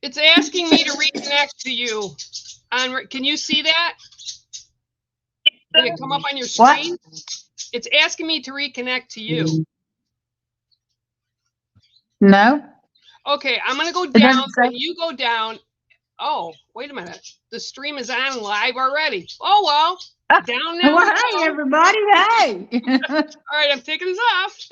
It's asking me to reconnect to you. Can you see that? Did it come up on your screen? What? It's asking me to reconnect to you. No. Okay, I'm going to go It down. doesn't say. When you go down, oh, wait a minute. The stream is on live already. Oh, well, down now. Well, hey, everybody. Hey. All right, I'm taking this off.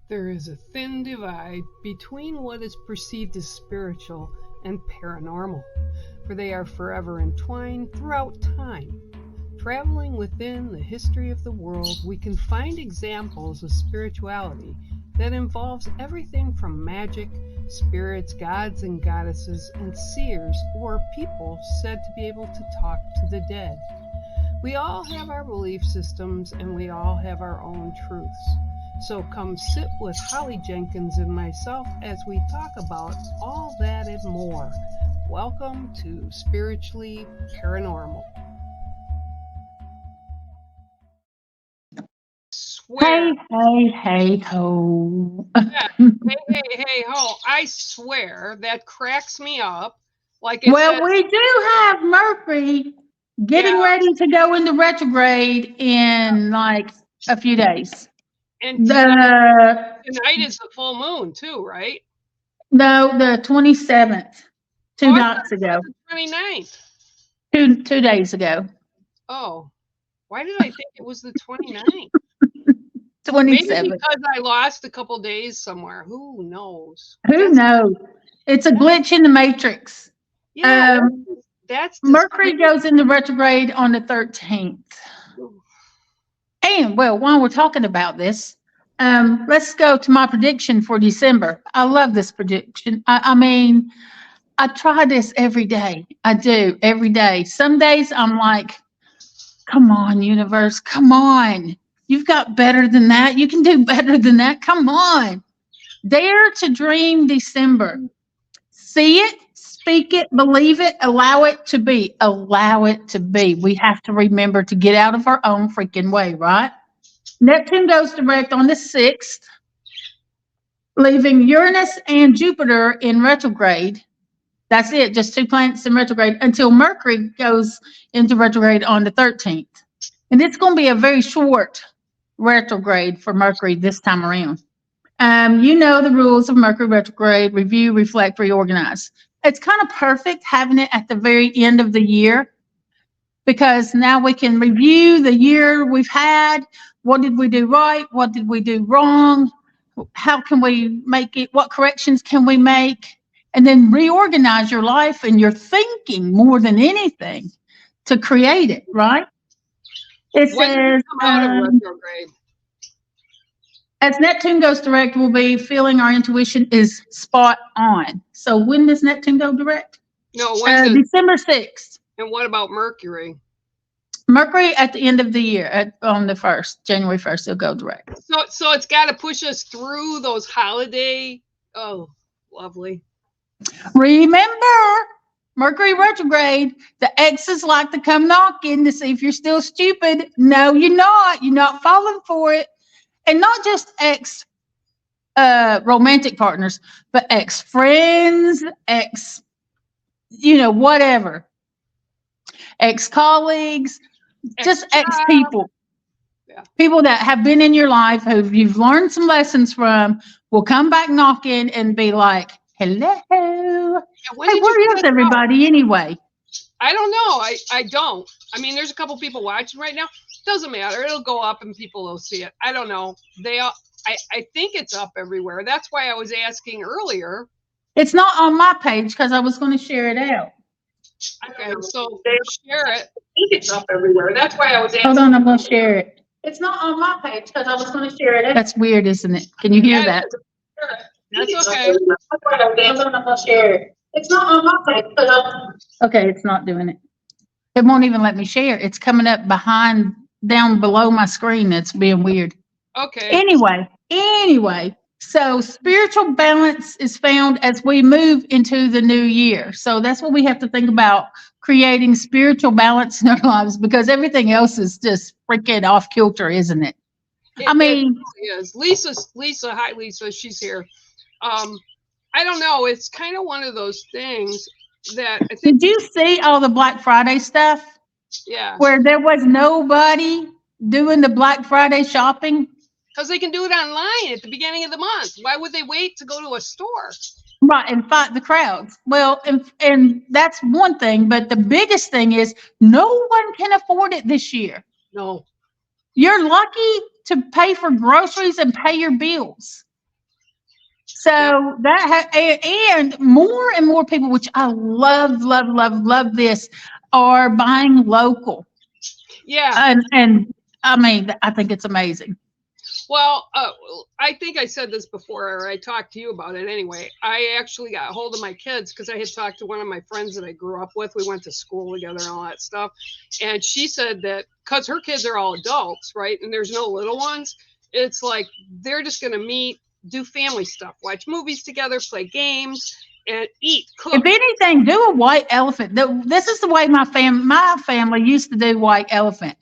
There is a thin divide between what is perceived as spiritual and paranormal, for they are forever entwined throughout time. Traveling within the history of the world, we can find examples of spirituality that involves everything from magic, spirits, gods and goddesses, and seers or people said to be able to talk to the dead. We all have our belief systems and we all have our own truths. So come sit with Holly Jenkins and myself as we talk about all that and more. Welcome to Spiritually Paranormal. Swear. Hey, ho. Yeah. Hey, ho. I swear that cracks me up. Like it Well, says, we do have Mercury getting ready to go into retrograde in like a few days. and The tonight is the full moon too, right? No, the 27th, two nights ago, The 29th. two days ago. Oh, why did I think it was the 29th? 27th. Maybe because I lost a couple days somewhere. Who knows? Who knows? It's a glitch in the matrix. Yeah, that's Mercury goes into retrograde on the 13th. And well, while we're talking about this, let's go to my prediction for December. I love this prediction. I mean, I try this every day. I do every day. Some days I'm like, come on, universe, come on. You've got better than that. You can do better than that. Come on. Dare to dream December. See it, speak it, believe it, allow it to be. Allow it to be. We have to remember to get out of our own freaking way, right? Neptune goes direct on the 6th, leaving Uranus and Jupiter in retrograde. That's it, just two planets in retrograde until Mercury goes into retrograde on the 13th. And it's going to be a very short retrograde for Mercury this time around. You know the rules of Mercury retrograde: review, reflect, reorganize. It's kind of perfect having it at the very end of the year because now we can review the year we've had. What did we do right? What did we do wrong? How can we make it? What corrections can we make? And then reorganize your life and your thinking more than anything to create it, right? It says, as Neptune goes direct, we'll be feeling our intuition is spot on. So when does Neptune go direct? No, December 6th. And what about Mercury? Mercury at the end of the year, on the 1st, January 1st, it'll go direct. So it's got to push us through those holiday. Oh, lovely. Remember, Mercury retrograde, the exes like to come knocking to see if you're still stupid. No, you're not. You're not falling for it. And not just ex romantic partners, but ex friends, ex, whatever. Ex colleagues, just ex people. Yeah. People that have been in your life who you've learned some lessons from will come back knocking and be like, hello. Hey, where is everybody anyway? I don't know. I don't. I mean, there's a couple people watching right now. Doesn't matter. It'll go up and people will see it. I don't know. I think it's up everywhere. That's why I was asking earlier. It's not on my page because I was going to share it out. Okay, so share it. I think it's up everywhere. That's why I was asking. Hold on, I'm going to share it. It's not on my page because I was going to share it out. That's weird, isn't it? Can you hear that? That's okay. Hold on, I'm going to share it. It's not on my page because okay, it's not doing it. It won't even let me share. It's coming up down below my screen. It's being weird. Okay. Anyway, So spiritual balance is found as we move into the new year. So that's what we have to think about, creating spiritual balance in our lives, because everything else is just freaking off kilter, isn't it? I It mean, really is. Lisa, hi Lisa, she's here. Um, I don't know. It's kind of one of those things that I think, did you see all the Black Friday stuff yeah, where there was nobody doing the Black Friday shopping? because they can do it online at the beginning of the month. Why would they wait to go to a store? Right, and fight the crowds. Well, and that's one thing, but the biggest thing is no one can afford it this year. No. You're lucky to pay for groceries and pay your bills. Yep. So and more and more people, which I love, love, love, love this, are buying local. Yeah. And I mean, I think it's amazing. Well, I think I said this before, or I talked to you about it anyway. I actually got a hold of my kids because I had talked to one of my friends that I grew up with. We went to school together and all that stuff. And she said that because her kids are all adults, right? And there's no little ones, it's like they're just going to meet, do family stuff, watch movies together, play games, and eat, cook. If anything, do a white elephant. This is the way my family used to do white elephant.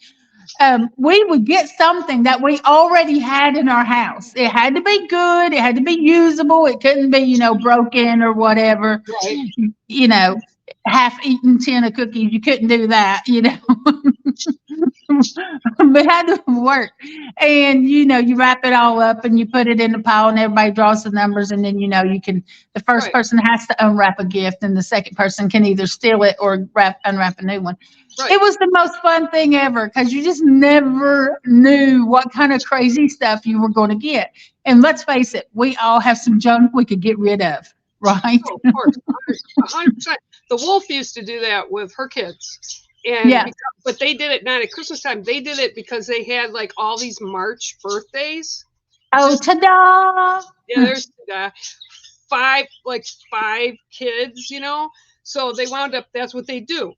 We would get something that we already had in our house. It had to be good. It had to be usable. It couldn't be, broken or whatever. Right. Half-eaten tin of cookies. You couldn't do that, but it had to work. And, you wrap it all up and you put it in the pile and everybody draws the numbers. And then, the first Right. person has to unwrap a gift and the second person can either steal it or unwrap a new one. Right. It was the most fun thing ever because you just never knew what kind of crazy stuff you were going to get. And let's face it, we all have some junk we could get rid of, right? Oh, of course, 100%. The wolf used to do that with her kids. And Yeah. but they did it not at Christmas time. They did it because they had like all these March birthdays. Oh, ta-da! Yeah, there's five kids, So they wound up, that's what they do,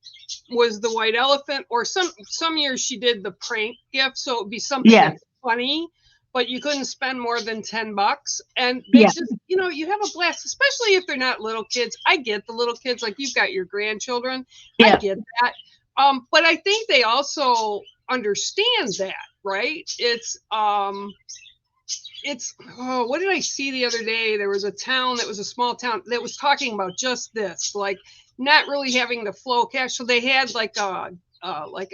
was the white elephant, or some years she did the prank gift, so it'd be something funny, but you couldn't spend more than $10. And they just, you have a blast, especially if they're not little kids. I get the little kids, like you've got your grandchildren. Yeah. I get that. But I think they also understand that, right? It's what did I see the other day? There was a town that was a small town that was talking about just this, like not really having the flow of cash. So they had like a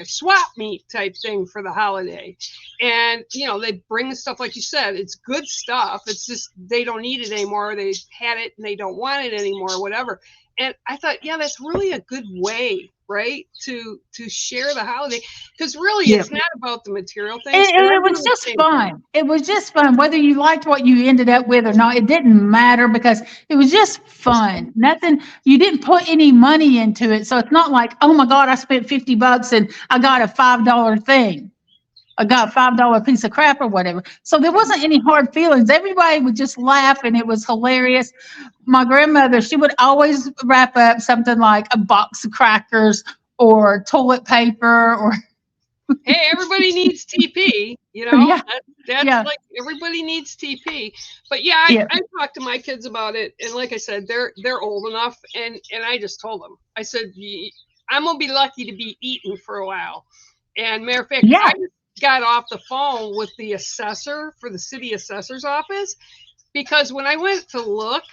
swap meet type thing for the holiday. And, they bring stuff, like you said, it's good stuff. It's just, they don't need it anymore. They had it and they don't want it anymore, whatever. And I thought, yeah, that's really a good way, right, to share the holiday, because really it's not about the material things. It was just fun. It was just fun. Whether you liked what you ended up with or not, it didn't matter because it was just fun. Nothing, you didn't put any money into it. So it's not like, oh my God, I spent $50 and I got a $5 thing. I got a $5 piece of crap or whatever. So there wasn't any hard feelings. Everybody would just laugh and it was hilarious. My grandmother, she would always wrap up something like a box of crackers or toilet paper or. Hey, everybody needs TP, Yeah. That's like everybody needs TP. But I talked to my kids about it, and like I said, they're old enough, and I just told them, I said, I'm gonna be lucky to be eating for a while. And matter of fact, I just got off the phone with the assessor for the city assessor's office, because when I went to look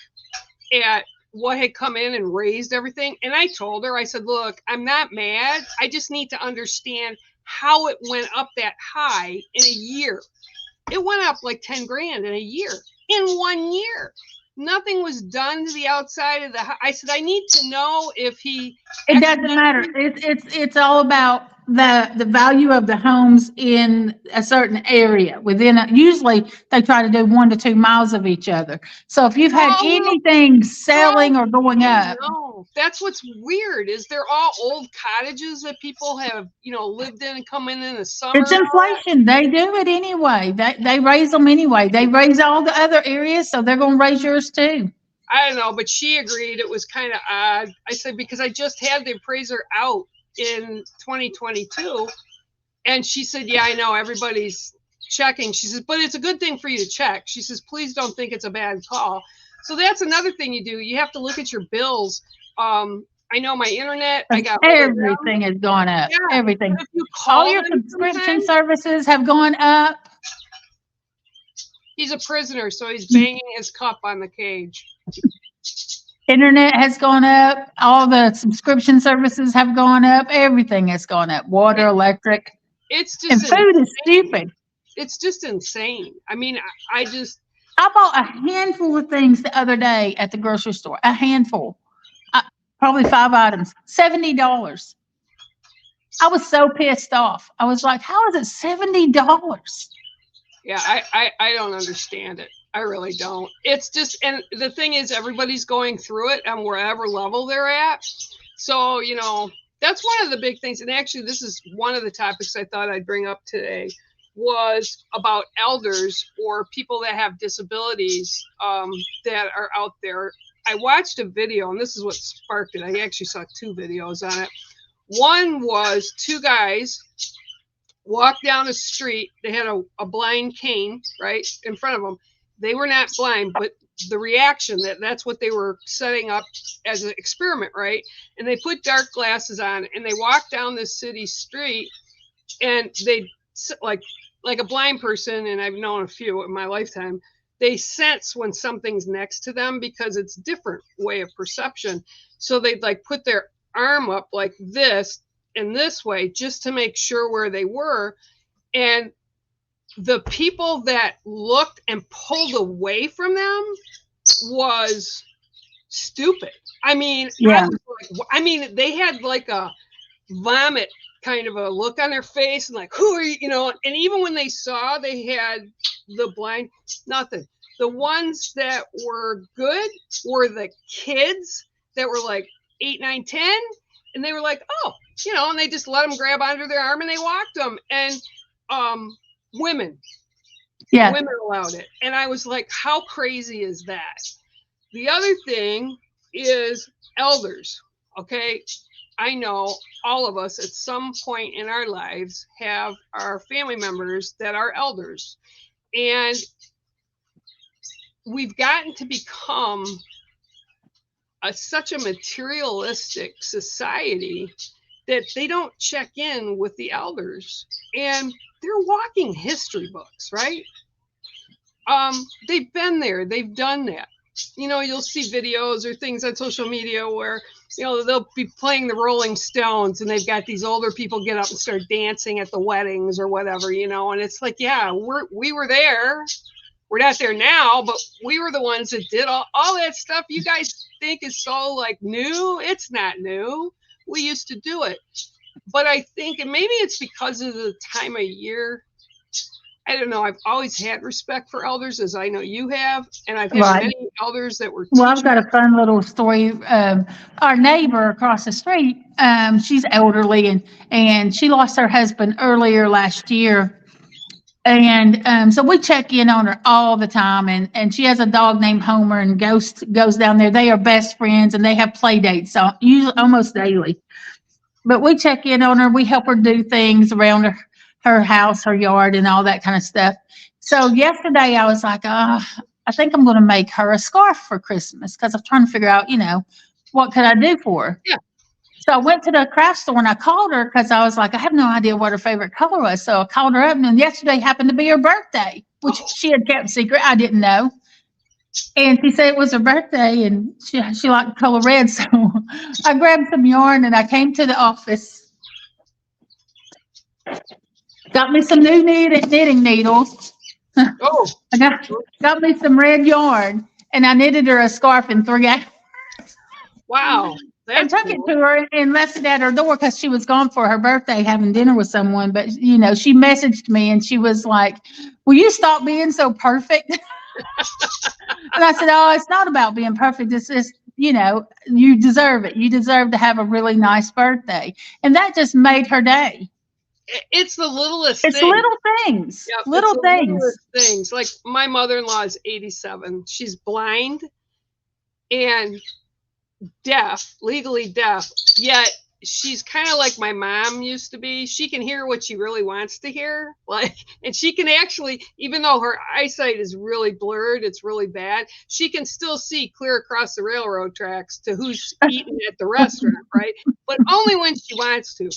at what had come in and raised everything, and I told her, I said, look, I'm not mad. I just need to understand how it went up that high in a year. It went up like 10 grand in a year, in 1 year. Nothing was done to the outside of the house. I said, I need to know if he. It doesn't matter. It's all about the value of the homes in a certain area usually they try to do 1 to 2 miles of each other. So if you've had anything selling or going up. No, that's what's weird, is they're all old cottages that people have, lived in and come in the summer. It's inflation. They do it anyway. They raise them anyway. They raise all the other areas, so they're going to raise yours too. I don't know, but she agreed it was kind of odd. I said, because I just had the appraiser out in 2022, and she said, yeah, I know, everybody's checking. She says, but it's a good thing for you to check. She says, please don't think it's a bad call. So that's another thing you do. You have to look at your bills. I know my internet, I got everything has gone up. Yeah. Everything. If you All call your them subscription services have gone up. He's a prisoner, so he's banging his cup on the cage. Internet has gone up. All the subscription services have gone up. Everything has gone up. Water, electric. It's just and food is stupid. It's just insane. I mean, I bought a handful of things the other day at the grocery store. A handful. Probably 5 items. $70. I was so pissed off. I was like, how is it $70? Yeah, I don't understand it. I really don't. It's just, and the thing is, everybody's going through it on wherever level they're at. So, you know, that's one of the big things. And actually, this is one of the topics I thought I'd bring up today, was about elders or people that have disabilities that are out there. I watched a video, and this is what sparked it. I actually saw 2 videos on it. One was 2 guys walked down a street. They had a blind cane right in front of them. They were not blind, but the reaction, that's what they were setting up as an experiment, right? And they put dark glasses on, and they walked down this city street, and they, like a blind person, and I've known a few in my lifetime, they sense when something's next to them because it's a different way of perception. So they'd like put their arm up like this in this way just to make sure where they were. And the people that looked and pulled away from them was stupid. I mean, yeah. I mean, they had like a vomit kind of a look on their face, and like, who are you, you know? And even when they saw they had the blind, nothing. The ones that were good were the kids that were like 8, 9, 10, and they were like, oh, you know, and they just let them grab under their arm and they walked them. And women allowed it. And I was like, how crazy is that? The other thing is elders. Okay, I know all of us at some point in our lives have our family members that are elders, and we've gotten to become such a materialistic society that they don't check in with the elders, and they're walking history books, right? They've been there, they've done that. You know, you'll see videos or things on social media where, you know, they'll be playing the Rolling Stones and they've got these older people get up and start dancing at the weddings or whatever, you know, and it's like, yeah, we were there. We're not there now, but we were the ones that did all that stuff you guys think is so like new. It's not new. We used to do it. But I think, and maybe it's because of the time of year, I don't know. I've always had respect for elders, as I know you have, and I've had many elders that were teachers. Well, I've got a fun little story. Our neighbor across the street, she's elderly, and she lost her husband earlier last year. And so we check in on her all the time, and she has a dog named Homer, and Ghost goes down there. They are best friends, and they have play dates, so usually almost daily. But we check in on her. We help her do things around her house, her yard, and all that kind of stuff. So yesterday I was like, I think I'm going to make her a scarf for Christmas, because I'm trying to figure out, you know, what could I do for her? Yeah. So I went to the craft store and I called her because I was like, I have no idea what her favorite color was. So I called her up, and then yesterday happened to be her birthday, which she had kept secret. I didn't know. And she said it was her birthday, and she liked the color red. So I grabbed some yarn and I came to the office. Got me some new knitting needles. Oh, I got me some red yarn, and I knitted her a scarf in 3 hours. Wow. And took it to her and left it at her door because she was gone for her birthday having dinner with someone. But, you know, she messaged me and she was like, will you stop being so perfect? And I said, oh, it's not about being perfect. It's just, you know, you deserve it. You deserve to have a really nice birthday. And that just made her day. It's the littlest things. It's little things. Yep, little things. Like my mother-in-law is 87. She's blind and deaf, legally deaf, yet she's kind of like my mom used to be. She can hear what she really wants to hear. Like, and she can actually, even though her eyesight is really blurred, it's really bad, she can still see clear across the railroad tracks to who's eating at the restaurant, right? But only when she wants to.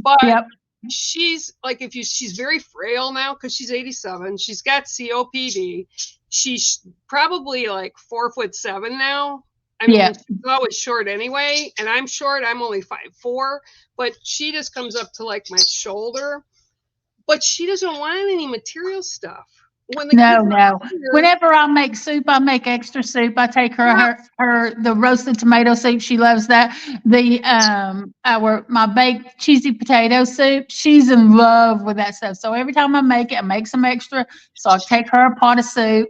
But Yep. she's like, she's very frail now because she's 87. She's got COPD. She's probably like 4'7" now. I mean, Yeah. she's always short anyway, and I'm short. I'm only 5'4", but she just comes up to like my shoulder. But she doesn't want any material stuff. When the No, kids no. are here, Whenever I make soup, I make extra soup. I take her the roasted tomato soup. She loves that. The my baked cheesy potato soup. She's in love with that stuff. So every time I make some extra. So I take her a pot of soup.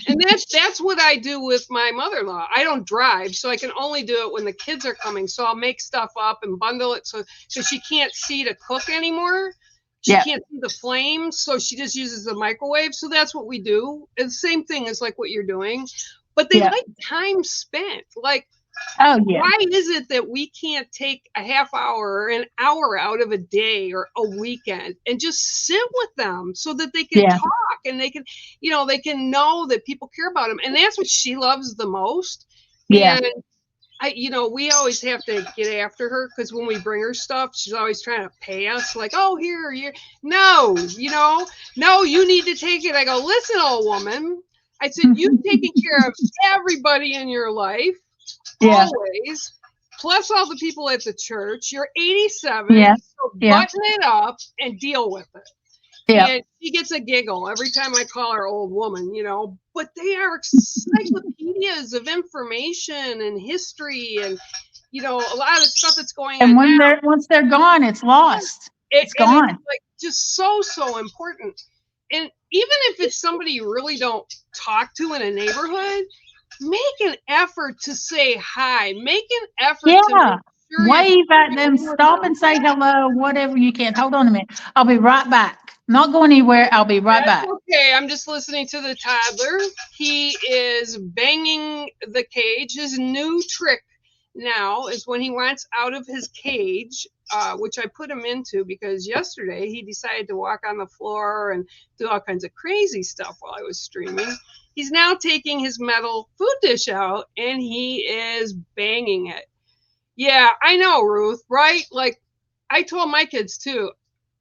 and that's what I do with my mother-in-law. I don't drive, so I can only do it when the kids are coming. So I'll make stuff up and bundle it so she can't see to cook anymore. She Yeah. can't see the flames, so she just uses the microwave. So that's what we do. It's the same thing as like what you're doing. But they Yeah. like time spent. Like, Oh yeah. why is it that we can't take a half hour or an hour out of a day or a weekend and just sit with them so that they can Yeah. talk and they can, they can know that people care about them. And that's what she loves the most. Yeah. And we always have to get after her because when we bring her stuff, she's always trying to pay us like, oh, here, no, no, you need to take it. I go, listen, old woman. I said, you've taken care of everybody in your life, Yeah. always, plus all the people at the church. You're 87, Yeah. so Yeah. button it up and deal with it. Yeah. And she gets a giggle every time I call her old woman, but they are encyclopedias of information and history and, a lot of the stuff that's going And on now. once they're gone, it's lost. It's And gone. it's like just so important. And even if it's somebody you really don't talk to in a neighborhood, make an effort to say hi. Make an effort to Yeah. make sure Wave you're at them, with stop and say hello, whatever you can. Hold on a minute. I'll be right back. Not going anywhere. I'll be right That's back. okay. I'm just listening to the toddler. He is banging the cage. His new trick now is when he wants out of his cage, which I put him into because yesterday he decided to walk on the floor and do all kinds of crazy stuff while I was streaming. He's now taking his metal food dish out and he is banging it. Yeah, I know, Ruth, right? Like I told my kids too.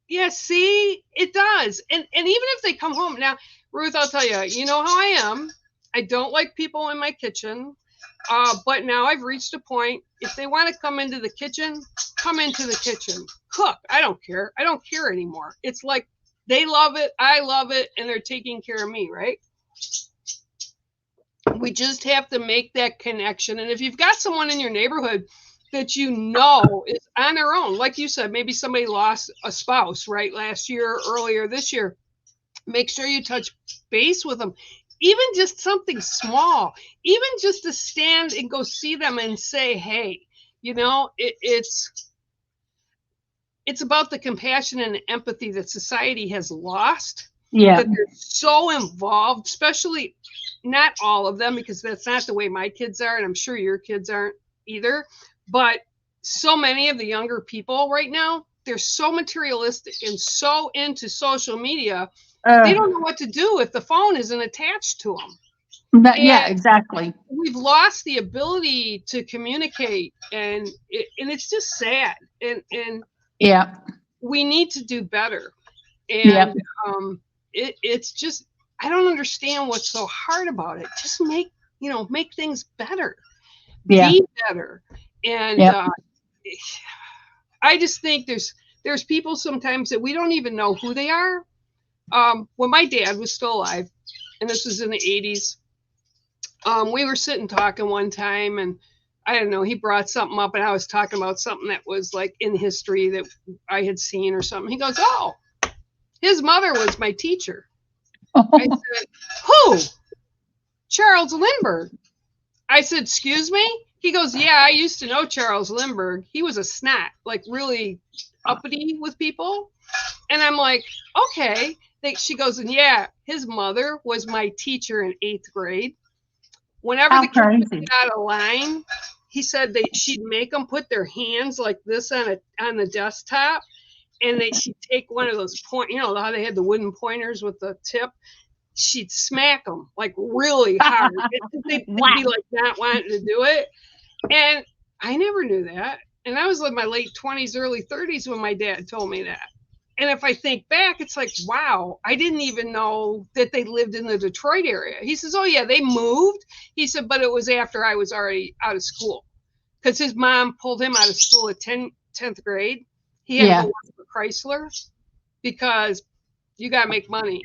Yeah, see, it does. And even if they come home now, Ruth, I'll tell you, you know how I am. I don't like people in my kitchen. But now I've reached a point. If they want to come into the kitchen, come into the kitchen. Cook. I don't care. I don't care anymore. It's like they love it. I love it. And they're taking care of me, right? We just have to make that connection. And if you've got someone in your neighborhood that is on their own, like you said, maybe somebody lost a spouse, right, last year, earlier this year, make sure you touch base with them. Even just something small, even just to stand and go see them and say, hey, it's about the compassion and empathy that society has lost. Yeah. That they're so involved, especially not all of them, because that's not the way my kids are, and I'm sure your kids aren't either. But so many of the younger people right now, they're so materialistic and so into social media. They don't know what to do if the phone isn't attached to them. Yeah, exactly. We've lost the ability to communicate, and it's just sad. And yeah, we need to do better. And yeah. It's just, I don't understand what's so hard about it. Just make things better. Yeah. Be better. And I just think there's people sometimes that we don't even know who they are. When my dad was still alive, and this was in the 80s, we were sitting talking one time, and I don't know, he brought something up, and I was talking about something that was like in history that I had seen or something. He goes, oh, his mother was my teacher. I said, who? Charles Lindbergh. I said, excuse me? He goes, yeah, I used to know Charles Lindbergh. He was a snot, like really uppity with people. And I'm like, okay. She goes, and yeah, his mother was my teacher in 8th grade. Whenever the kids get out of line, he said she'd make them put their hands like this on the desktop, and she'd take one of those how they had the wooden pointers with the tip. She'd smack them like really hard. They'd be like not wanting to do it. And I never knew that. And I was in my late 20s, early 30s when my dad told me that. And if I think back, it's like, wow, I didn't even know that they lived in the Detroit area. He says, oh, yeah, they moved. He said, but it was after I was already out of school because his mom pulled him out of school at 10th grade. He had to go work for Chrysler because you got to make money,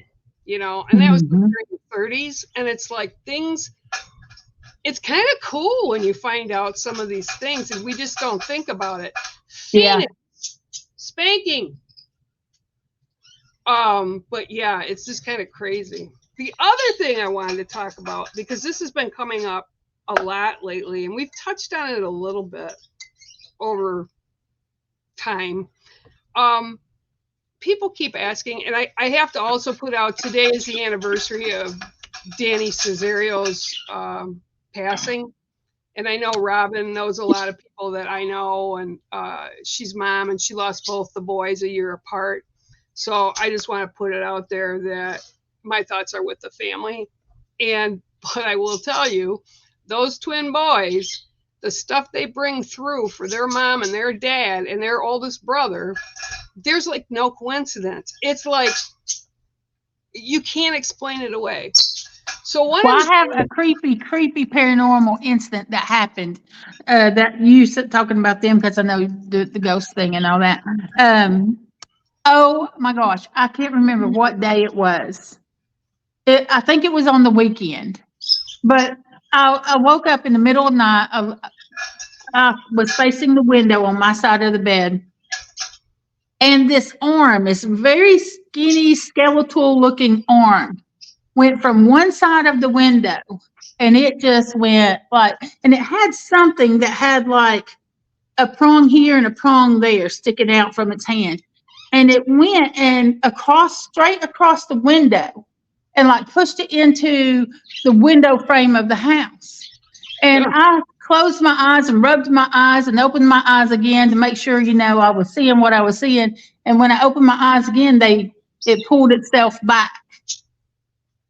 and that was during the 30s. And it's like it's kind of cool when you find out some of these things and we just don't think about it. Phoenix, spanking. But yeah, it's just kind of crazy. The other thing I wanted to talk about, because this has been coming up a lot lately, and we've touched on it a little bit over time. People keep asking, and I have to also put out, today is the anniversary of Danny Cesario's passing. And I know Robin knows a lot of people that I know, and she's mom, and she lost both the boys a year apart. So I just want to put it out there that my thoughts are with the family. But I will tell you, those twin boys, the stuff they bring through for their mom and their dad and their oldest brother, there's like no coincidence. It's like you can't explain it away. So I have a creepy paranormal incident that happened. That you talking about them because I know the ghost thing and all that. Oh my gosh, I can't remember what day it was. I think it was on the weekend, but I woke up in the middle of the night. I was facing the window on my side of the bed, and this arm, this very skinny, skeletal-looking arm, went from one side of the window, and it just went and it had something that had like a prong here and a prong there sticking out from its hand. And it went and straight across the window and like pushed it into the window frame of the house. And I closed my eyes and rubbed my eyes and opened my eyes again to make sure, I was seeing what I was seeing. And when I opened my eyes again, it pulled itself back.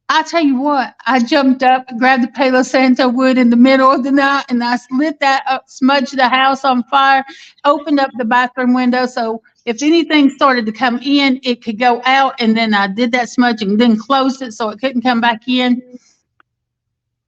I tell you what, I jumped up, grabbed the Palo Santo wood in the middle of the night, and I lit that up, smudged the house on fire, opened up the bathroom window so if anything started to come in, it could go out, and then I did that smudging, then closed it so it couldn't come back in.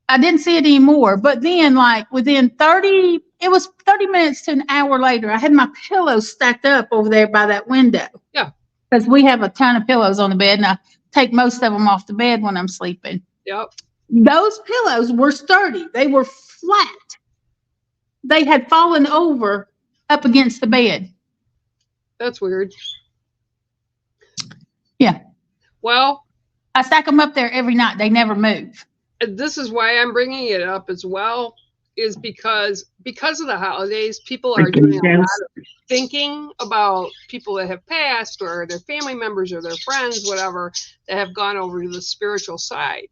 I didn't see it anymore, but then within 30 minutes to an hour later, I had my pillows stacked up over there by that window. Yeah. Because we have a ton of pillows on the bed, and I take most of them off the bed when I'm sleeping. Yep. Those pillows were sturdy. They were flat. They had fallen over up against the bed. That's weird. Yeah. Well, I stack them up there every night. They never move. This is why I'm bringing it up as well, is because of the holidays, people are doing a lot of thinking about people that have passed or their family members or their friends, whatever, that have gone over to the spiritual side.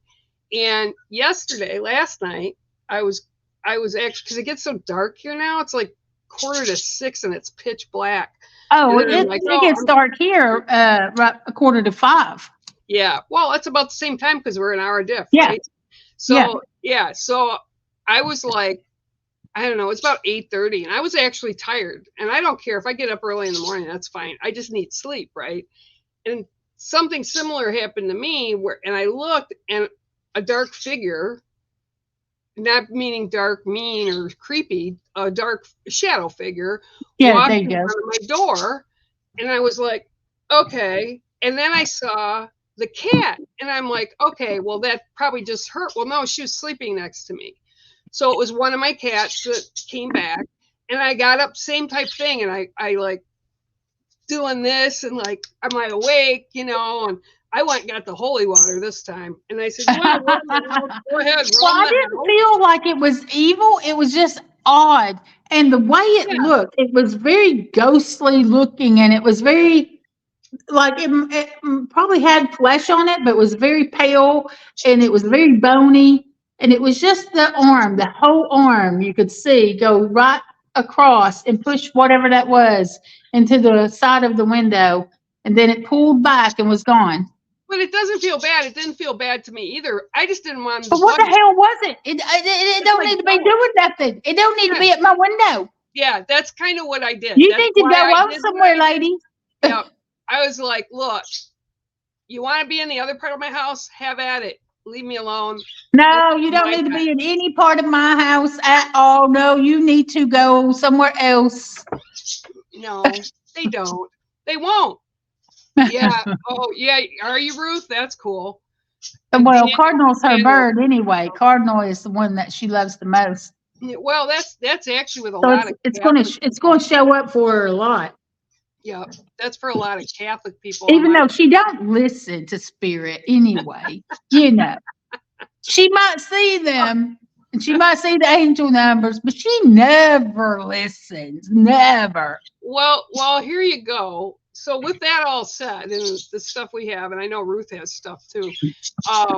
And last night, I was actually, because it gets so dark here now, it's like 5:45 and it's pitch black. Oh, it gets dark here right 4:45. Yeah, well, it's about the same time because we're an hour diff, yeah. Right? So so I was like, I don't know, it's about 8:30, and I was actually tired. And I don't care if I get up early in the morning, that's fine. I just need sleep, right? And something similar happened to me and I looked, and a dark figure, not meaning dark, mean, or creepy, a dark shadow figure walked in front of my door, and I was like, okay. And then I saw the cat, and I'm like, okay, well, that probably just hurt. Well, no, she was sleeping next to me. So it was one of my cats that came back, and I got up, same type thing, and I like doing this, and like, am I awake, and I went and got the holy water this time, and I said, go ahead. Well, I didn't feel like it was evil. It was just odd, and the way it looked, it was very ghostly looking, and it was very like it probably had flesh on it, but it was very pale, and it was very bony. and it was just the arm, the whole arm you could see go right across and push whatever that was into the side of the window, and then it pulled back and was gone. But it doesn't feel bad. It didn't feel bad to me either. I just didn't want him to But what bug the me. hell was it? It It's don't like, need to be no. doing nothing. It don't need to be at my window. Yeah, that's kind of what I did. You That's need to why go I out did somewhere, what I did. lady. Yeah, I was like, look, you want to be in the other part of my house? Have at it. Leave me alone. No, you don't My need to pet. be in any part of my house at all. No, you need to go somewhere else. No, they don't. They won't. Yeah. Oh, yeah. Are you, Ruth? That's cool. And Well, Daniel, Cardinal's her Daniel. bird anyway. Cardinal is the one that she loves the most. Well, that's actually with a So lot of it's Catholic going to people. show up for her a lot. Yeah, that's for a lot of Catholic people. Even though she don't listen to spirit anyway, you know. She might see them and she might see the angel numbers, but she never listens. Never. Well, here you go. So with that all said, and the stuff we have, and I know Ruth has stuff too. I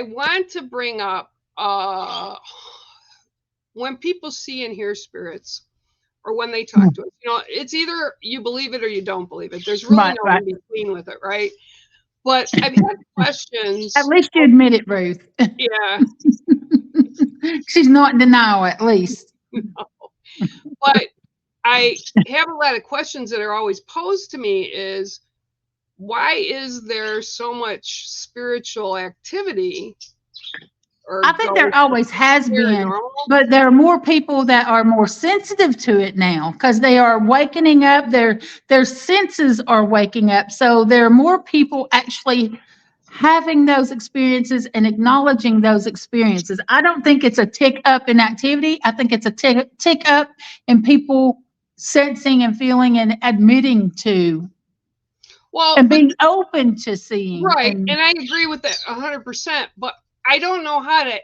want to bring up when people see and hear spirits, or when they talk to us. You know, it's either you believe it or you don't believe it. There's really no in between with it, right? But I've had questions. At least you admit it, Ruth. Yeah. She's not in denial, at least. No. But I have a lot of questions that are always posed to me is, why is there so much spiritual activity? I think there always has been, but there are more people that are more sensitive to it now because they are wakening up. Their senses are waking up. So there are more people actually having those experiences and acknowledging those experiences. I don't think it's a tick up in activity. I think it's a tick up in people sensing and feeling and admitting to. Well, and being open to seeing. Right. And I agree with that 100%. But I don't know how to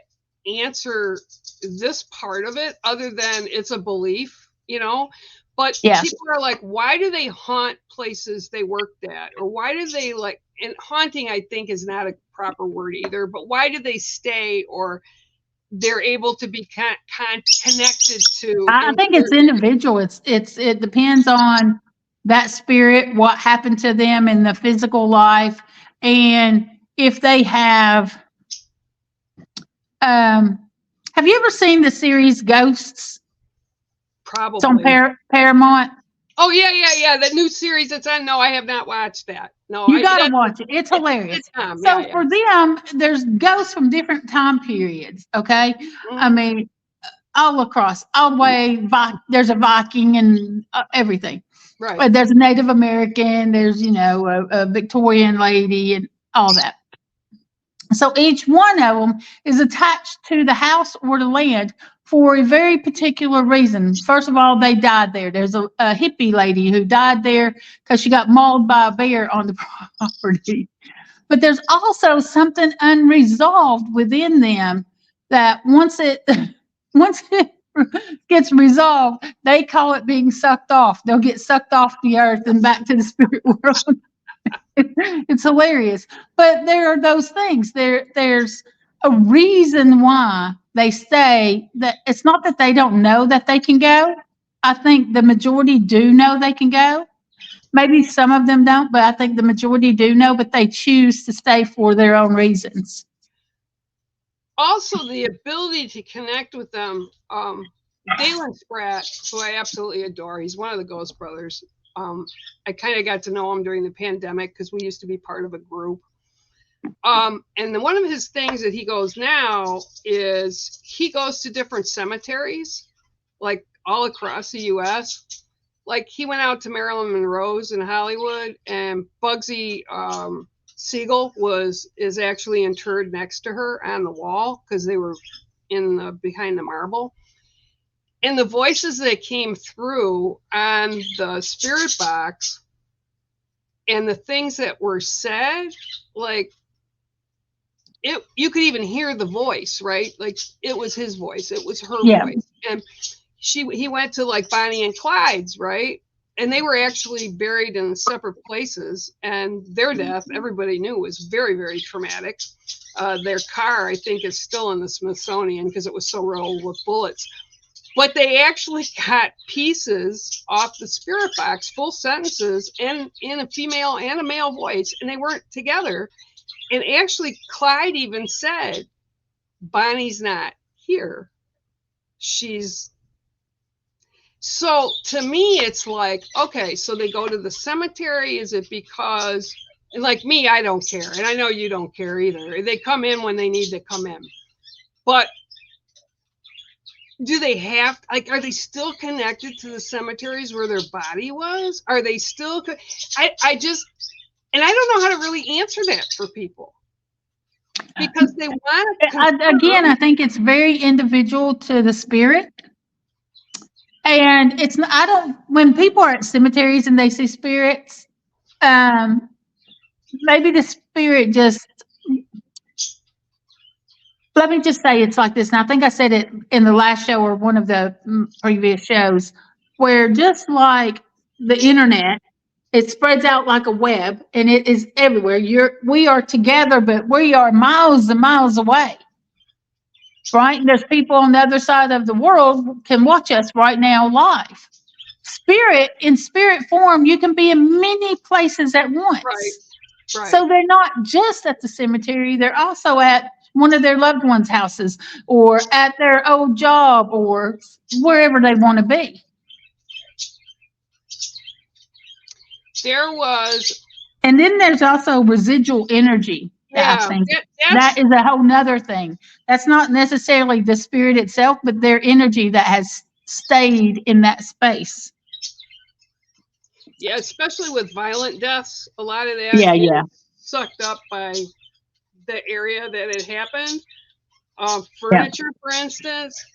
answer this part of it other than it's a belief, you know. But people are like, why do they haunt places they worked at? Or why do they like, and haunting, I think, is not a proper word either, but why do they stay, or they're able to be connected to? I think it's individual. It depends on that spirit, what happened to them in the physical life, and if they have. Have you ever seen the series Ghosts? Probably. It's on Paramount. Oh yeah. The new series that's on. No, I have not watched that. No, you got to watch it. It's hilarious. For them, there's ghosts from different time periods. Okay, I mean, all across, all the way. There's a Viking and everything. Right. There's a Native American. There's a Victorian lady and all that. So each one of them is attached to the house or the land for a very particular reason. First of all, they died there. There's a hippie lady who died there because she got mauled by a bear on the property. But there's also something unresolved within them that once it gets resolved, they call it being sucked off. They'll get sucked off the earth and back to the spirit world. It's hilarious. But there are those things. There's a reason why they stay. That it's not that they don't know that they can go. I think the majority do know they can go. Maybe some of them don't, but I think the majority do know, but they choose to stay for their own reasons. Also, the ability to connect with them. Dalen Spratt, who I absolutely adore, he's one of the Ghost Brothers. I kind of got to know him during the pandemic because we used to be part of a group. And then one of his things that he goes now is he goes to different cemeteries, like all across the U.S. Like he went out to Marilyn Monroe's in Hollywood, and Bugsy Siegel is actually interred next to her on the wall because they were behind the marble. And the voices that came through on the spirit box and the things that were said, like you could even hear the voice, right? Like it was his voice. It was her voice. And he went to like Bonnie and Clyde's, right? and they were actually buried in separate places, and their death, everybody knew, was very, very traumatic. Their car, I think, is still in the Smithsonian because it was so riddled with bullets. But they actually got pieces off the spirit box, full sentences, and in a female and a male voice, and they weren't together. And actually, Clyde even said, Bonnie's not here. She's... So to me, it's like, okay, so they go to the cemetery. Is it because, and like me, I don't care. And I know you don't care either. They come in when they need to come in. But do they have, like, are they still connected to the cemeteries where their body was? Are they still, I just, and I don't know how to really answer that for people. Because they want to. Again, I think it's very individual to the spirit. And it's not, I don't, when people are at cemeteries and they see spirits, maybe the spirit just, let me just say it's like this. And I think I said it in the last show or one of the previous shows, where just like the internet, it spreads out like a web and it is everywhere. We are together, but we are miles and miles away. Right? And there's people on the other side of the world can watch us right now live. In spirit form, you can be in many places at once. Right. So they're not just at the cemetery, they're also at one of their loved ones' houses or at their old job or wherever they want to be. There was. And then there's also residual energy. Yeah, I think that is a whole nother thing. That's not necessarily the spirit itself, but their energy that has stayed in that space. Yeah, especially with violent deaths, a lot of that is sucked up by the area that it happened. Furniture, for instance,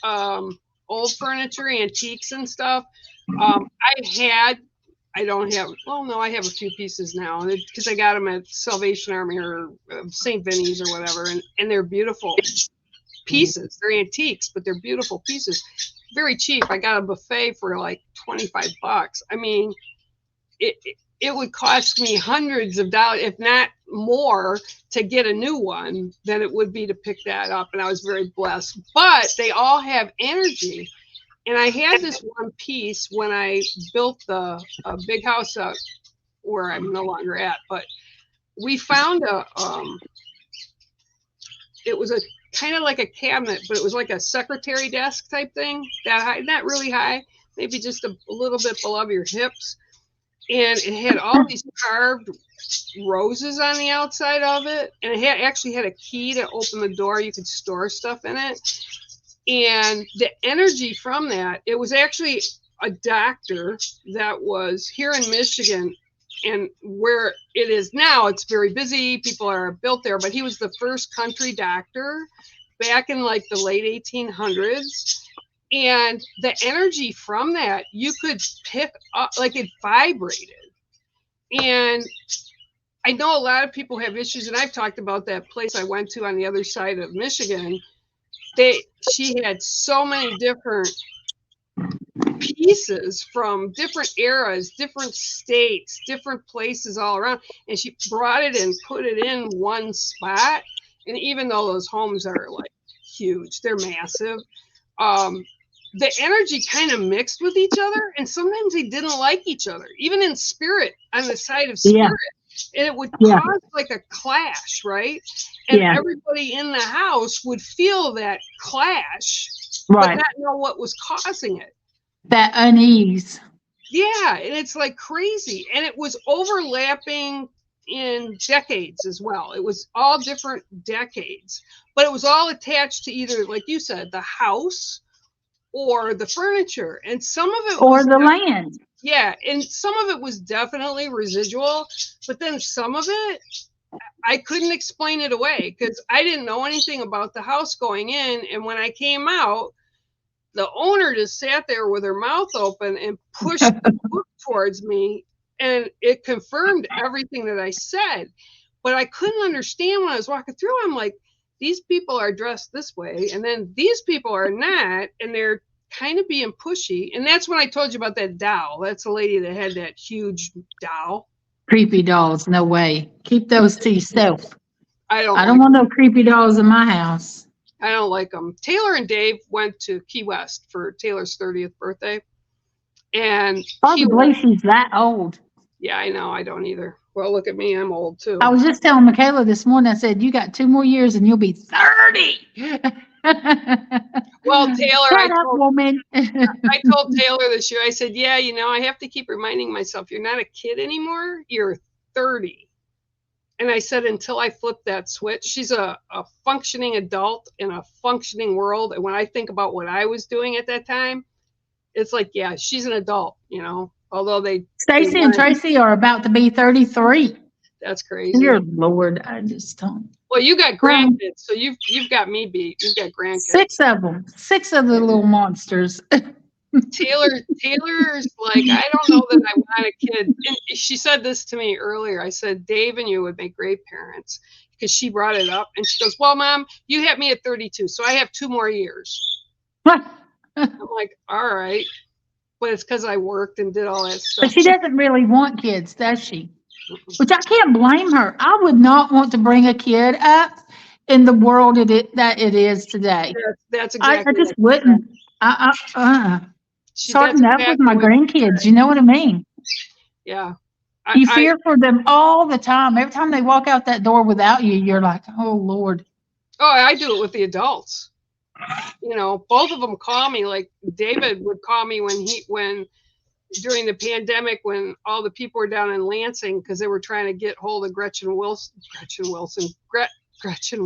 old furniture, antiques and stuff. I have a few pieces now because I got them at Salvation Army or St. Vinny's or whatever, and they're beautiful pieces. They're antiques, but they're beautiful pieces. Very cheap. I got a buffet for like $25. I mean, it would cost me hundreds of dollars, if not more, to get a new one than it would be to pick that up, and I was very blessed. But they all have energy. And I had this one piece when I built the big house up where I'm no longer at, but we found it was a kind of like a cabinet, but it was like a secretary desk type thing, that high, not really high, maybe just a little bit below your hips. And it had all these carved roses on the outside of it. And it actually had a key to open the door. You could store stuff in it. And the energy from that, it was actually a doctor that was here in Michigan, and where it is now, it's very busy. People are built there, but he was the first country doctor back in like the late 1800s. And the energy from that, you could pick up, like it vibrated. And I know a lot of people have issues, and I've talked about that place I went to on the other side of Michigan. She had so many different pieces from different eras, different states, different places all around, and she brought it and put it in one spot. And even though those homes are like huge, they're massive, the energy kind of mixed with each other, and sometimes they didn't like each other, even in spirit, on the side of spirit. And it would cause like a clash, right? And everybody in the house would feel that clash, but not know what was causing it. That unease. Yeah, and it's like crazy. And it was overlapping in decades as well. It was all different decades, but it was all attached to either, like you said, the house or the furniture. And some of it or the land. Yeah, and some of it was definitely residual, but then some of it, I couldn't explain it away because I didn't know anything about the house going in. And when I came out, the owner just sat there with her mouth open and pushed the book towards me, and it confirmed everything that I said. But I couldn't understand when I was walking through. I'm like, these people are dressed this way, and then these people are not, and they're kind of being pushy. And that's when I told you about that doll. That's the lady that had that huge doll. Creepy dolls, no way. Keep those to yourself. I don't I don't like want no creepy dolls in my house. I don't like them. Taylor and Dave went to Key West for Taylor's 30th birthday. And Hard to believe she's that old. yeah, I know. I don't either. Well, look at me. I'm old too. I was just telling Michaela this morning, I said, you got 2 more years and you'll be 30. Well, Taylor, Shut up, woman. I told Taylor this year, I said, yeah, I have to keep reminding myself, you're not a kid anymore. You're 30. And I said, until I flip that switch, she's a functioning adult in a functioning world. And when I think about what I was doing at that time, it's like, yeah, she's an adult, although Stacy and Tracy are about to be 33. That's crazy. Dear Lord, I just don't. Well, you got grandkids, so you've got me beat. You've got grandkids. 6 of them. 6 of the little monsters. Taylor's like, I don't know that I want a kid. And she said this to me earlier. I said, Dave and you would make great parents, because she brought it up. And she goes, well, Mom, you had me at 32, so I have 2 more years. I'm like, all right. But it's because I worked and did all that stuff. But she doesn't really want kids, does she? Which I can't blame her. I would not want to bring a kid up in the world that it is today. That's exactly. I just wouldn't. Starting up with my grandkids, you know what I mean? Yeah. You fear for them all the time. Every time they walk out that door without you, you're like, oh, Lord. Oh, I do it with the adults. Both of them call me. Like David would call me when during the pandemic, when all the people were down in Lansing because they were trying to get hold of Gretchen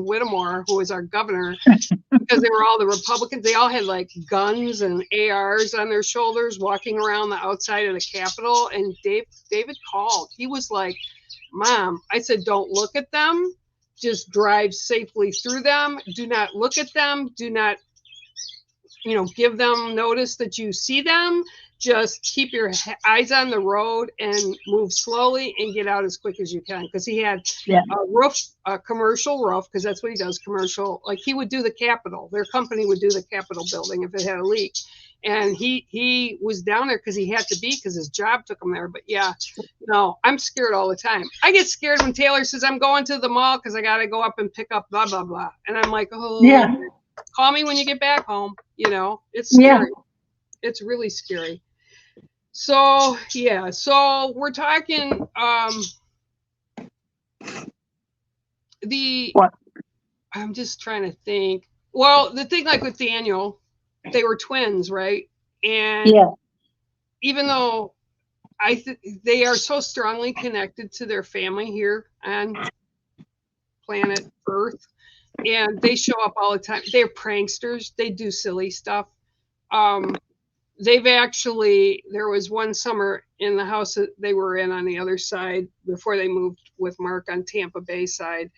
Whittemore, who was our governor, because they were all the Republicans. They all had like guns and ARs on their shoulders walking around the outside of the Capitol. And David called. He was like, Mom, I said, don't look at them. Just drive safely through them. Do not look at them. Do not, give them notice that you see them. Just keep your eyes on the road and move slowly and get out as quick as you can. Because he had a commercial roof, because that's what he does, commercial. Like he would do the Capitol. Their company would do the Capitol building if it had a leak. And he was down there because he had to be, because his job took him there. But yeah, no, I'm scared all the time. I get scared when Taylor says, I'm going to the mall because I got to go up and pick up blah, blah, blah. And I'm like, oh, yeah. Call me when you get back home. It's scary. Yeah. It's really scary. So, yeah. So we're talking what? I'm just trying to think. Well, the thing like with Daniel, they were twins, right? And even though they are so strongly connected to their family here on planet Earth, and they show up all the time. They're pranksters. They do silly stuff. There was one summer in the house that they were in on the other side before they moved with Mark on Tampa Bay side.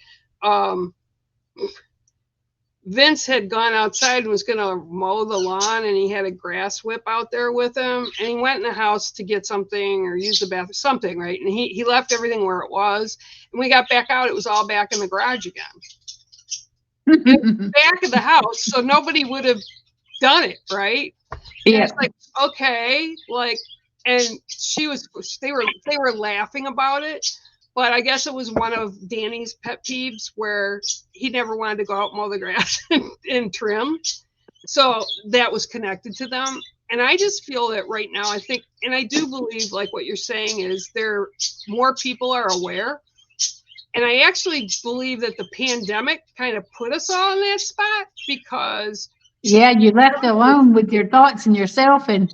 Vince had gone outside and was going to mow the lawn, and he had a grass whip out there with him, and he went in the house to get something or use the bathroom, something, right? And he left everything where it was. And we got back out, it was all back in the garage again. Back of the house, so nobody would have done it, right? Yeah. And it's like, okay, like, and they were laughing about it. But I guess it was one of Danny's pet peeves where he never wanted to go out and mow the grass and trim. So that was connected to them. And I just feel that right now, I think, and I do believe like what you're saying is more people are aware. And I actually believe that the pandemic kind of put us all in that spot because. Yeah, you left alone with your thoughts and yourself and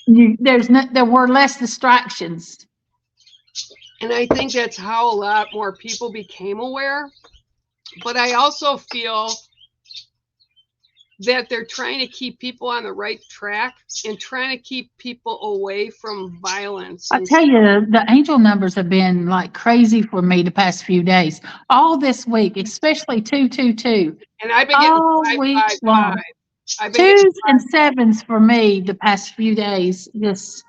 there were less distractions. And I think that's how a lot more people became aware. But I also feel that they're trying to keep people on the right track and trying to keep people away from violence. I tell you, the angel numbers have been like crazy for me the past few days. All this week, especially 222. And I've been getting all 5, week 5, long. 5. 2s and 7s for me the past few days. Just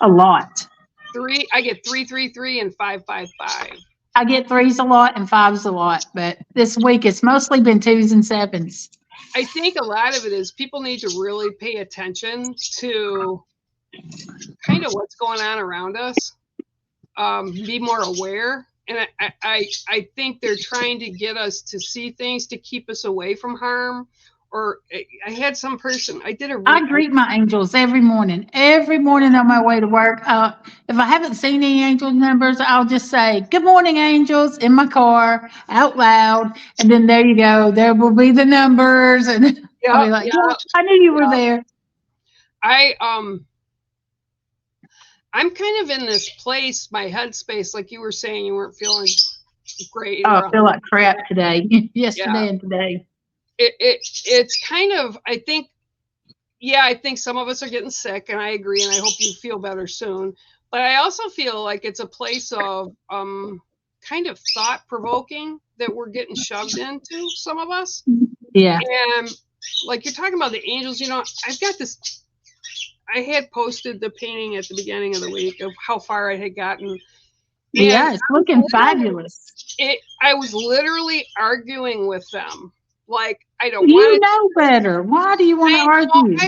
a lot. 3, I get 3, 3, 3, and 5, 5, 5. I get 3s a lot and 5s a lot, but this week it's mostly been 2s and 7s. I think a lot of it is people need to really pay attention to kind of what's going on around us, be more aware. And I think they're trying to get us to see things to keep us away from harm. Or I had some person, I did a I greet my angels every morning. Every morning on my way to work. If I haven't seen any angel numbers, I'll just say, "Good morning, angels," in my car out loud. And then there you go. There will be the numbers. And I'll yeah, be like, yeah, "Yeah, I knew you were yeah. there." I I'm kind of in this place, my headspace, like you were saying, you weren't feeling great Oh, I or feel 100. like crap today, Yeah, yesterday and today. it's kind of, I think, yeah, I think some of us are getting sick, and I agree, and I hope you feel better soon. But I also feel like it's a place of kind of thought provoking that we're getting shoved into, some of us. Yeah. And like you're talking about the angels, I've got this. I had posted the painting at the beginning of the week of how far I had gotten, and Yeah, it's looking fabulous. I was literally arguing with them. Like, I don't want You it. know better. Why do you want to I know, argue?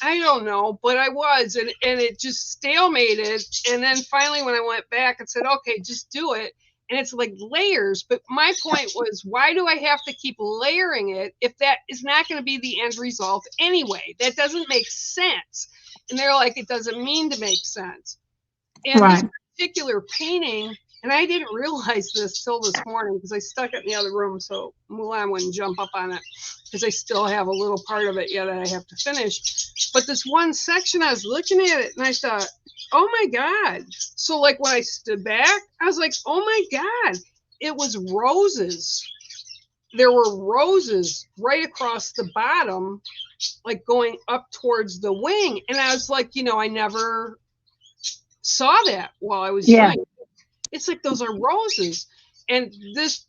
I don't know, but I was, and it just stalemated. And then finally, when I went back and said, "Okay, just do it," and it's like layers. But my point was, why do I have to keep layering it if that is not going to be the end result anyway? That doesn't make sense. And they're like, it doesn't mean to make sense. And this Right. particular painting, and I didn't realize this till this morning because I stuck it in the other room so Mulan wouldn't jump up on it, because I still have a little part of it yet that I have to finish. But this one section, I was looking at it and I thought, oh my God. So like when I stood back, I was like, oh my God, it was roses. There were roses right across the bottom, like going up towards the wing. And I was like, I never saw that while I was Yeah. doing it. It's like those are roses. And this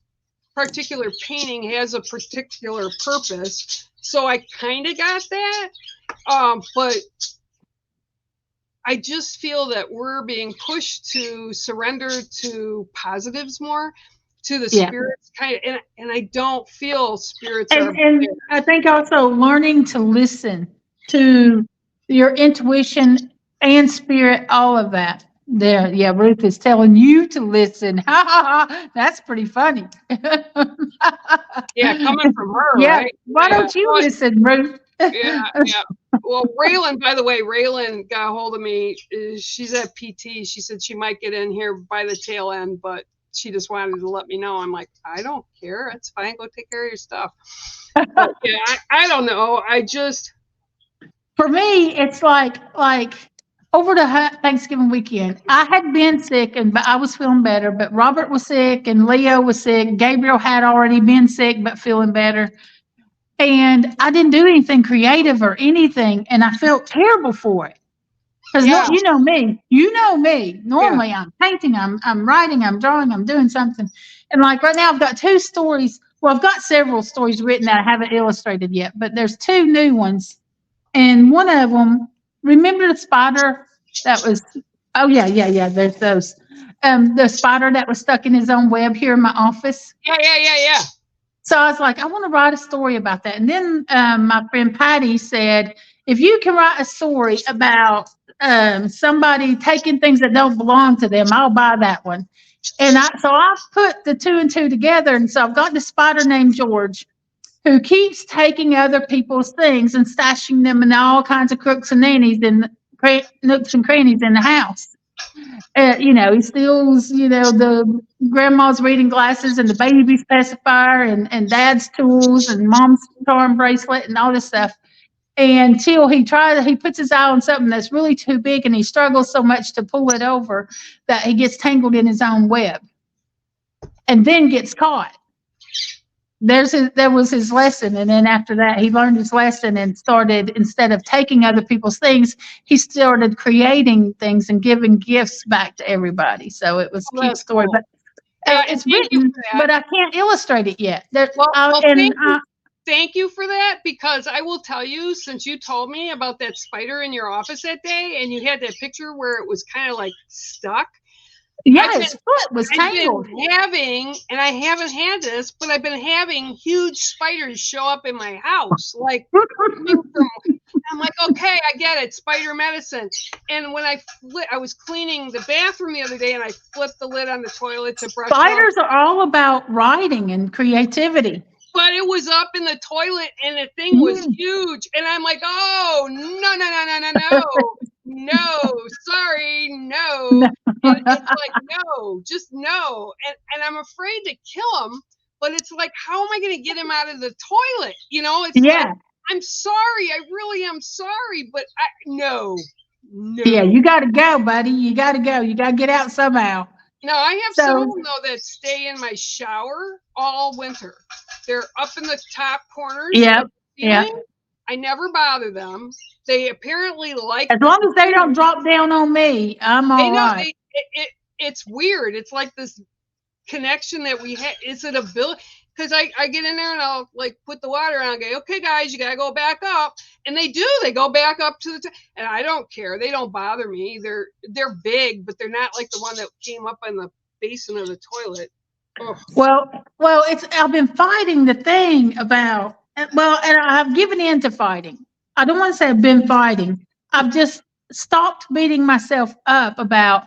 particular painting has a particular purpose. So I kind of got that. But I just feel that we're being pushed to surrender to positives more, to the Yeah. spirits kind of, and I don't feel spirits are And I think also learning to listen to your intuition and spirit, all of that. There, yeah, Ruth is telling you to listen. Ha ha ha. That's pretty funny. yeah, coming from her, Yeah. right? Why Yeah. don't you Well, listen, Ruth? yeah, yeah. Well, Raylan, by the way, Raylan got a hold of me. She's at PT. She said she might get in here by the tail end, but she just wanted to let me know. I'm like, I don't care. It's fine. Go take care of your stuff. But yeah, I don't know. I just, For me, it's like over the Thanksgiving weekend, I had been sick and but I was feeling better. But Robert was sick and Leo was sick. Gabriel had already been sick but feeling better. And I didn't do anything creative or anything, and I felt terrible for it. Because no, yeah, you know me. You know me. yeah, Normally, I'm painting, I'm writing, I'm drawing, I'm doing something. And like right now, I've got two stories. Well, I've got several stories written that I haven't illustrated yet, but there's two new ones. And one of them, remember the spider that was? Oh yeah. There's those. The spider that was stuck in his own web here in my office. yeah. So I was like, I want to write a story about that. And then my friend Patty said, if you can write a story about somebody taking things that don't belong to them, I'll buy that one. And so I put the two and two together. And so I've got this spider named George who keeps taking other people's things and stashing them in all kinds of crooks and nannies and nooks and crannies in the house. He steals, the grandma's reading glasses and the baby's pacifier and dad's tools and mom's charm bracelet and all this stuff. Until he puts his eye on something that's really too big and he struggles so much to pull it over that he gets tangled in his own web and then gets caught. There was his lesson. And then after that, he learned his lesson and started, instead of taking other people's things, he started creating things and giving gifts back to everybody. So it was a Well, cute that's story, cool. but Yeah, and it's thank you written, for that. but I can't illustrate it yet. Well, thank you for that, because I will tell you, since you told me about that spider in your office that day and you had that picture where it was kind of like stuck, Yeah, I've his been foot was I've tangled. been having, and I haven't had this, but I've been having huge spiders show up in my house, like coming from. I'm like, okay, I get it, spider medicine. And when I was cleaning the bathroom the other day, and I flipped the lid on the toilet to brush off, Spiders are all about writing and creativity. but it was up in the toilet, and the thing was Mm. huge. And I'm like, oh no, no, no, no, no, no, no, sorry, no. And it's like, no, just no. And I'm afraid to kill him, but it's like, how am I going to get him out of the toilet? It's like, Yeah, I'm sorry, I really am sorry, but no, yeah, no. you got to go, buddy. You got to go. You got to get out somehow. No, I have some of So, them though that stay in my shower all winter. They're up in the top corners yeah, of the yeah. ceiling. I never bother them. They apparently like As long as they don't drop down on me, I'm they all know right. it's weird. It's like this connection that we have. It's an ability because I get in there and I'll like put the water on and go, okay guys, you gotta go back up. And they do, they go back up to the and I don't care. They don't bother me. They're big, but they're not like the one that came up in the basin of the toilet. Ugh. Well, it's I've been fighting the thing about well, and I've given in to fighting. I don't want to say I've been fighting. I've just stopped beating myself up about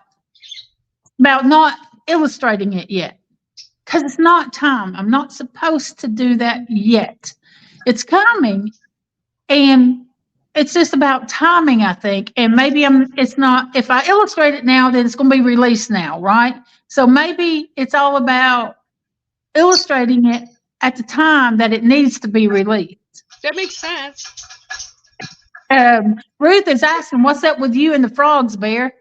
not illustrating it yet because it's not time. I'm not supposed to do that yet. It's coming, and it's just about timing, I think. And maybe it's not, if I illustrate it now, then it's going to be released now, right? So maybe it's all about illustrating it at the time that it needs to be released. That makes sense. Ruth is asking, what's up with you and the frogs, Bear?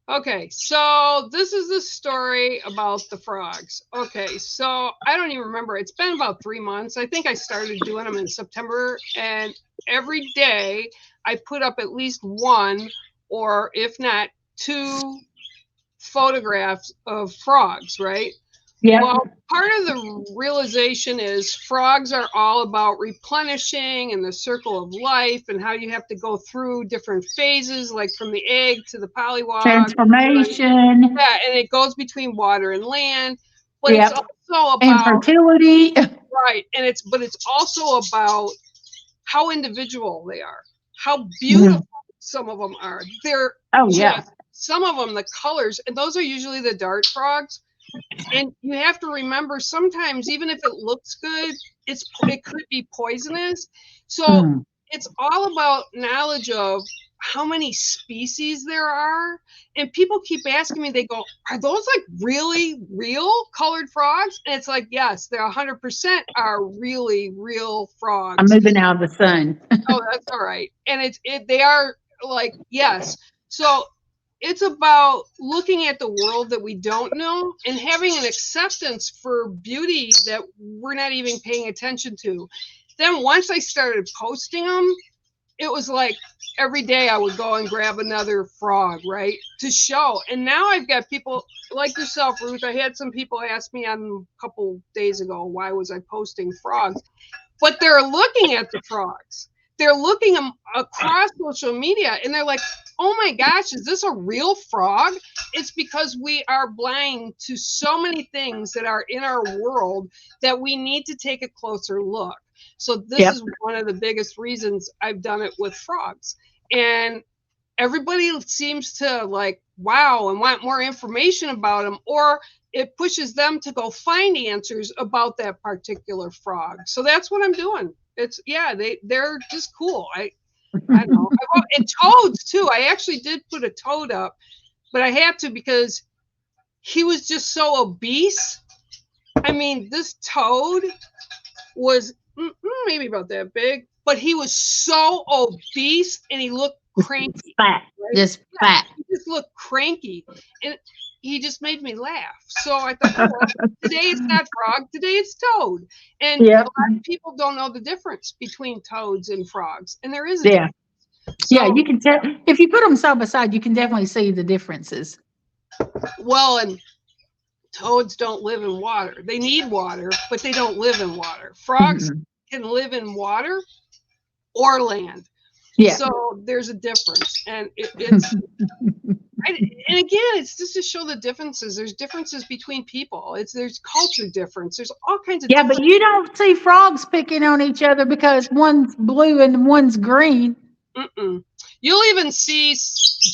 Okay, so this is the story about the frogs. Okay, so I don't even remember. It's been about 3 months. I think I started doing them in September, and every day I put up at least one, or if not two, photographs of frogs, right? Yeah. Well, part of the realization is frogs are all about replenishing and the circle of life and how you have to go through different phases, like from the egg to the polywog. Transformation. Yeah, and it goes between water and land, but it's Yep. also And about fertility. right, and it's also about how individual they are, how beautiful some of them are. They're Oh, just yeah. some of them, the colors, and those are usually the dart frogs. And you have to remember sometimes even if it looks good, it could be poisonous. So Mm. it's all about knowledge of how many species there are. And people keep asking me, they go, are those like really real colored frogs? And it's like, yes, they're 100% are really real I'm frogs. moving out of the sun. Oh, that's all right. And they are like, yes. So it's about looking at the world that we don't know and having an acceptance for beauty that we're not even paying attention to. Then once I started posting them, it was like every day I would go and grab another frog, right, to show. And now I've got people like yourself, Ruth. I had some people ask me on a couple days ago, why was I posting frogs? But they're looking at the frogs. They're looking across social media and they're like, oh my gosh, is this a real frog? It's because we are blind to so many things that are in our world that we need to take a closer look. So this Yep. is one of the biggest reasons I've done it with frogs. And everybody seems to like, wow, and want more information about them, or it pushes them to go find answers about that particular frog. So that's what I'm doing. It's they're just cool. I don't know. And toads too. I actually did put a toad up, but I had to because he was just so obese. I mean, this toad was maybe about that big, but he was so obese and he looked cranky. Fat. Right? Just Yeah, fat. he just looked cranky, and he just made me laugh. So I thought, oh, well, today it's not frog, today it's toad. And a Yep. lot of people don't know the difference between toads and frogs, and there is a Yeah. difference. Yeah, So, you can tell if you put them side by side, you can definitely see the differences. well, and toads don't live in water. They need water, but they don't live in water. Frogs Mhm. can live in water or land. Yeah. So there's a difference, and it's And again, it's just to show the differences. There's differences between people. There's culture difference. There's all kinds of Yeah, but you don't see frogs picking on each other because one's blue and one's green. Mm-mm. You'll even see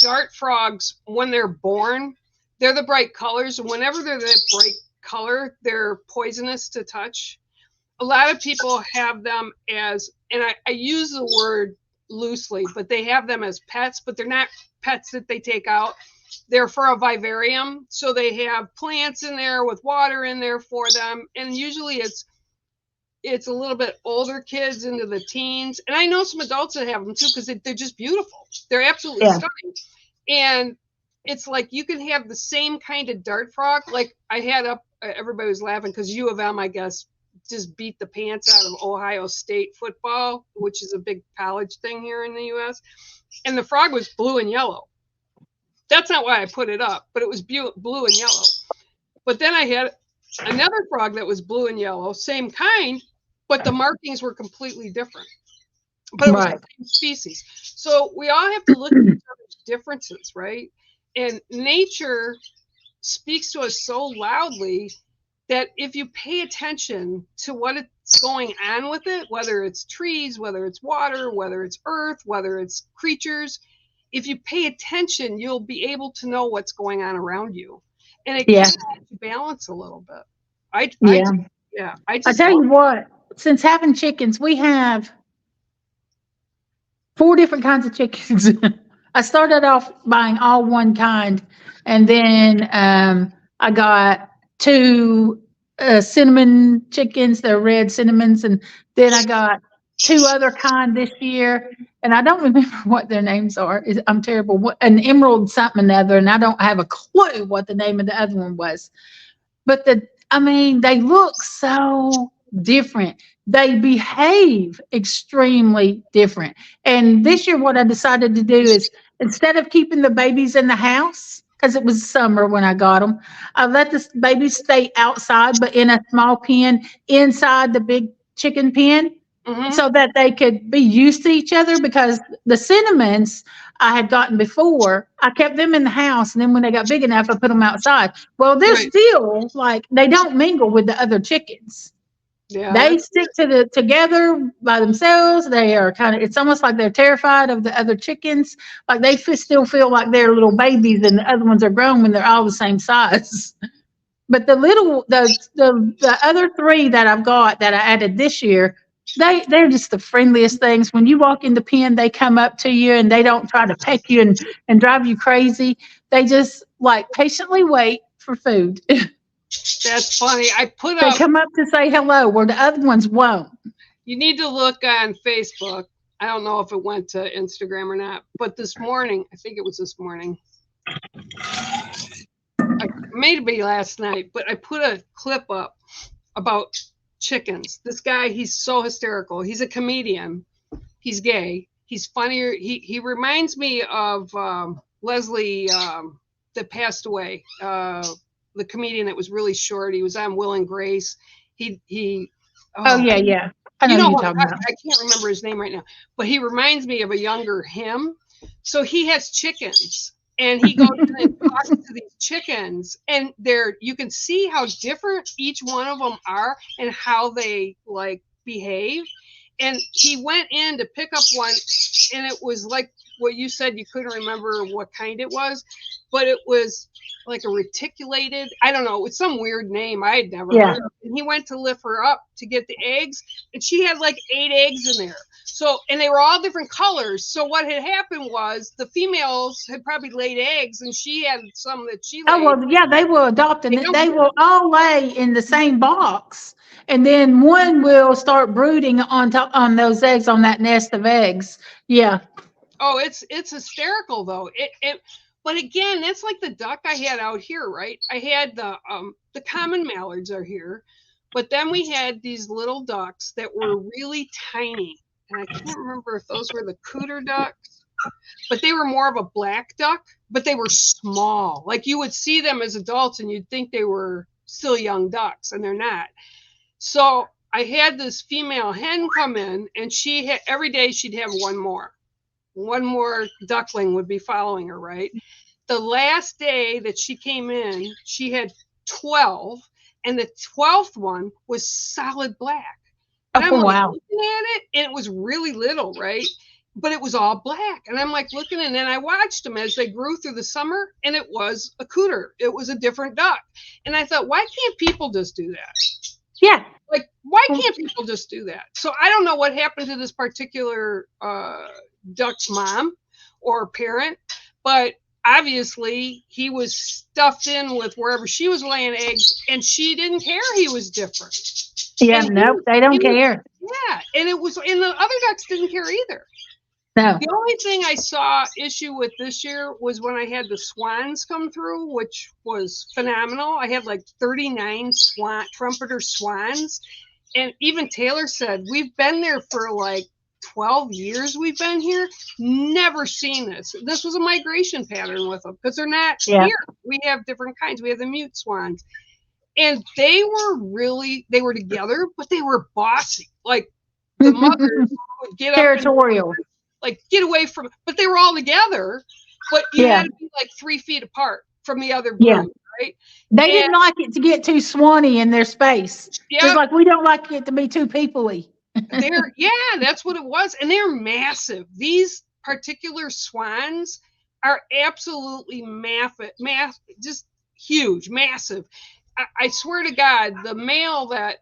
dart frogs when they're born. They're the bright colors, and whenever they're that bright color, they're poisonous to touch. A lot of people have them as, and I use the word loosely, but they have them as pets, but they're not pets that they take out. They're for a vivarium, so they have plants in there with water in there for them, and usually it's a little bit older kids into the teens, and I know some adults that have them too because they're just beautiful. They're absolutely stunning, and it's like you can have the same kind of dart frog. Like I had up, everybody was laughing because U of M, I guess, just beat the pants out of Ohio State football, which is a big college thing here in the U.S. And the frog was blue and yellow. That's not why I put it up, but it was blue and yellow. But then I had another frog that was blue and yellow, same kind, but the markings were completely different. But it was the same species. So we all have to look at each other's differences, right? And nature speaks to us so loudly that if you pay attention to what it's going on with it, whether it's trees, whether it's water, whether it's earth, whether it's creatures, if you pay attention, you'll be able to know what's going on around you. And it can help you balance a little bit. I tell you what, since having chickens, we have 4 different kinds of chickens. I started off buying all one kind, and then I got 2 cinnamon chickens. They're red cinnamons, and then I got 2 other kind this year, and I don't remember what their names are. I'm terrible. An emerald something other, and I don't have a clue what the name of the other one was. But they look so different. They behave extremely different. And this year, what I decided to do is instead of keeping the babies in the house, because it was summer when I got them, I let the babies stay outside, but in a small pen inside the big chicken pen. So that they could be used to each other, because the cinnamons I had gotten before, I kept them in the house, and then when they got big enough, I put them outside. Well, they're still like, they don't mingle with the other chickens. They stick together by themselves. They are it's almost like they're terrified of the other chickens. Like they still feel like they're little babies, and the other ones are grown when they're all the same size. But the other 3 that I've got that I added this year, they're just the friendliest things. When you walk in the pen, they come up to you and they don't try to peck you and drive you crazy. They just like patiently wait for food. That's funny. They come up to say hello, where the other ones won't. You need to look on Facebook. I don't know if it went to Instagram or not, but this morning, I think it was this morning. Maybe last night, but I put a clip up about chickens. This guy, he's so hysterical. He's a comedian. He's gay. He's funnier. He reminds me of Leslie that passed away. The comedian that was really short. He was on Will and Grace. I know who you're talking about. I can't remember his name right now, but he reminds me of a younger him. So he has chickens, and he goes and talks to these chickens, and you can see how different each one of them are and how they like behave. And he went in to pick up one, and it was like what you said, you couldn't remember what kind it was, but it was like a reticulated, I don't know, it's some weird name I had never heard of. And he went to lift her up to get the eggs, and she had like 8 eggs in there. So, and they were all different colors. So what had happened was the females had probably laid eggs, and she had some that she laid. Oh, well, yeah, they will adopt, and they will all lay in the same box. And then one will start brooding on those eggs, on that nest of eggs. Yeah. Oh, it's hysterical though. But again, that's like the duck I had out here, right? I had the common mallards are here, but then we had these little ducks that were really tiny, and I can't remember if those were the cooter ducks, but they were more of a black duck, but they were small. Like you would see them as adults, and you'd think they were still young ducks, and they're not. So I had this female hen come in, and every day she'd have one more duckling would be following her, right? The last day that she came in, she had 12, and the 12th one was solid black. And I'm Oh, like wow. looking at it, and it was really little, right? But it was all black. And I'm like looking, and then I watched them as they grew through the summer, and it was a cooter. It was a different duck. And I thought, why can't people just do that? Yeah. Like, why can't people just do that? So I don't know what happened to this particular duck's mom or parent, but obviously he was stuffed in with wherever she was laying eggs, and she didn't care he was different. Yeah, And nope, they don't care. Yeah, and the other ducks didn't care either. No. The only thing I saw issue with this year was when I had the swans come through, which was phenomenal. I had like 39 trumpeter swans. And even Taylor said, we've been there for like 12 years we've been here, never seen this. This was a migration pattern with them because they're not here. We have different kinds. We have the mute swans. And they were together, but they were bossy. Like the mothers would get up territorial. like get away from, but they were all together, but you had to be like 3 feet apart from the other group, right? They didn't like it to get too swanny in their space. Just like we don't like it to be too people-y. That's what it was. And they're massive. These particular swans are absolutely just huge, massive. I swear to God, the male that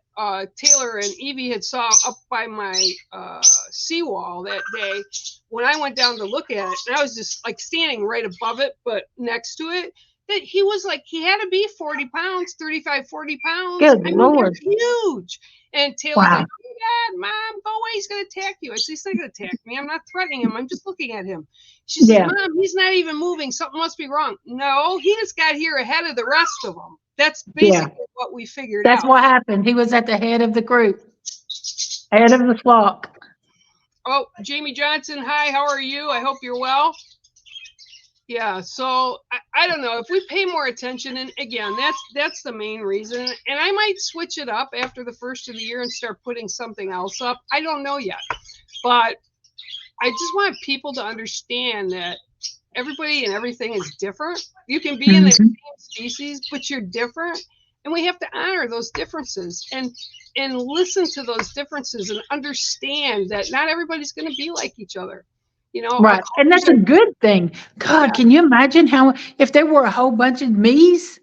Taylor and Evie had saw up by my seawall that day, when I went down to look at it, and I was just like standing right above it, but next to it, that he was like, he had to be 40 pounds, 35, 40 pounds. Good Lord. Huge. And Taylor's like, oh my God, Mom, go away. He's going to attack you. I said, he's not going to attack me. I'm not threatening him. I'm just looking at him. She said, Mom, he's not even moving. Something must be wrong. No, he just got here ahead of the rest of them. That's basically what we figured out. That's what happened. He was at the head of the group, head of the flock. Oh, Jamie Johnson, hi, how are you? I hope you're well. Yeah, so I don't know if we pay more attention, and again, that's the main reason. And I might switch it up after the first of the year and start putting something else up. I don't know yet, but I just want people to understand that everybody and everything is different. You can be in the same species, but you're different, and we have to honor those differences and listen to those differences and understand that not everybody's going to be like each other. Right. And that's a good thing. God, can you imagine if there were a whole bunch of me's?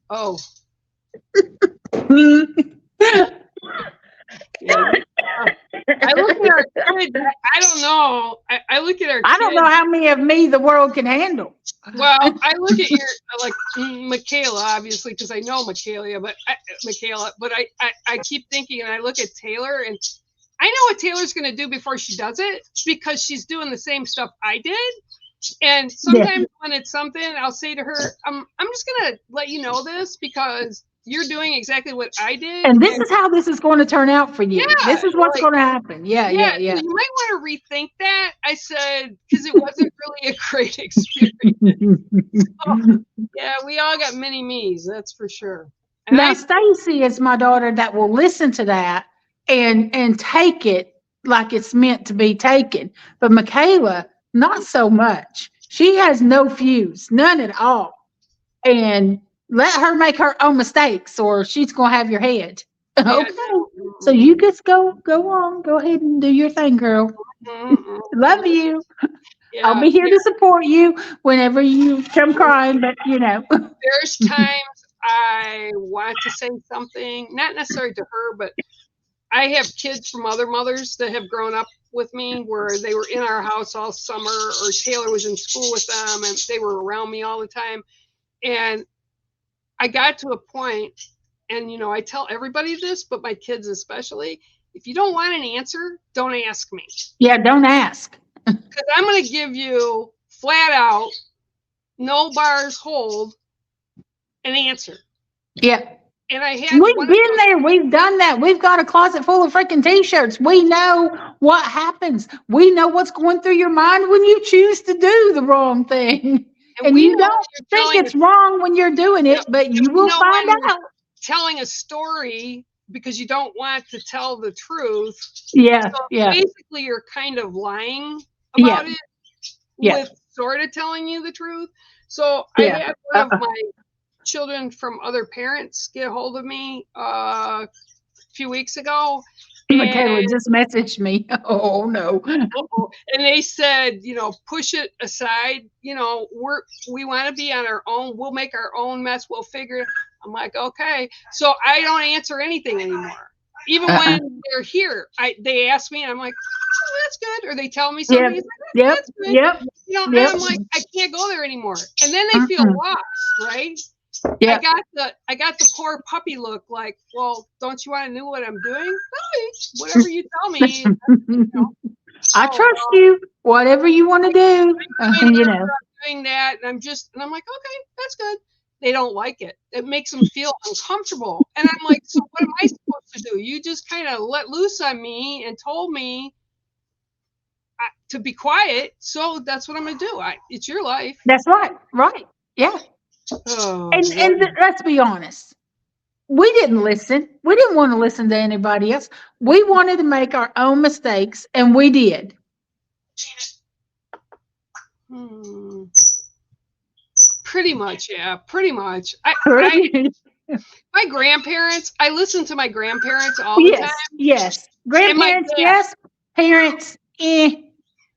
Oh. I look at our kids, I don't know. I look at our kids. I don't know how many of me the world can handle. Well, I look at your, like, Michaela, obviously, because I know Michaela, but I keep thinking, and I look at Taylor, and I know what Taylor's going to do before she does it, because she's doing the same stuff I did. And sometimes when it's something, I'll say to her, I'm just going to let you know this because you're doing exactly what I did. And this is how this is going to turn out for you. Yeah, this is what's going to happen. Yeah. You might want to rethink that. I said, because it wasn't really a great experience. So, yeah, we all got mini me's, that's for sure. And now, Stacy is my daughter that will listen to that and take it like it's meant to be taken. But Michaela, not so much. She has no fuse, none at all. And let her make her own mistakes, or she's gonna have your head. Okay. So you just go on. Go ahead and do your thing, girl. Love you. Yeah, I'll be here to support you whenever you come crying, but There's times I want to say something, not necessarily to her, but I have kids from other mothers that have grown up with me where they were in our house all summer, or Taylor was in school with them and they were around me all the time. And I got to a point, and I tell everybody this, but my kids especially, if you don't want an answer, don't ask me. Yeah, don't ask. Because I'm going to give you flat out, no bars hold, an answer. Yeah. And we've been there. We've done that. We've got a closet full of freaking t-shirts. We know what happens. We know what's going through your mind when you choose to do the wrong thing. And you don't think it's wrong when you're doing it, but you will find out. Telling a story because you don't want to tell the truth. Yeah. So basically, you're kind of lying about it with sort of telling you the truth. So I Yeah. had one of my children from other parents get a hold of me a few weeks ago. Michaela And just messaged me. Oh no. and they said, push it aside. We want to be on our own. We'll make our own mess. We'll figure it. I'm like, okay. So I don't answer anything anymore. Even when they're here, they ask me, and I'm like, oh, that's good. Or they tell me something, Yep. like, that's good. Yep. And Yep. I'm like, I can't go there anymore. And then they feel lost, right? Yep. I got the poor puppy look, like, well, don't you want to know what I'm doing? Okay, whatever you tell me. I trust you. Whatever you want to do, I'm doing that, and I'm like, okay, that's good. They don't like it. It makes them feel uncomfortable, and I'm like, so what am I supposed to do? You just kind of let loose on me and told me to be quiet, so that's what I'm gonna do. It's your life. That's right. Right. Yeah. Oh, And let's be honest. We didn't listen. We didn't want to listen to anybody else. We wanted to make our own mistakes, and we did. Pretty much, yeah. Pretty much. Right? My grandparents. I listen to my grandparents all the time. Yes. And my Grandparents, dad. yes. Parents,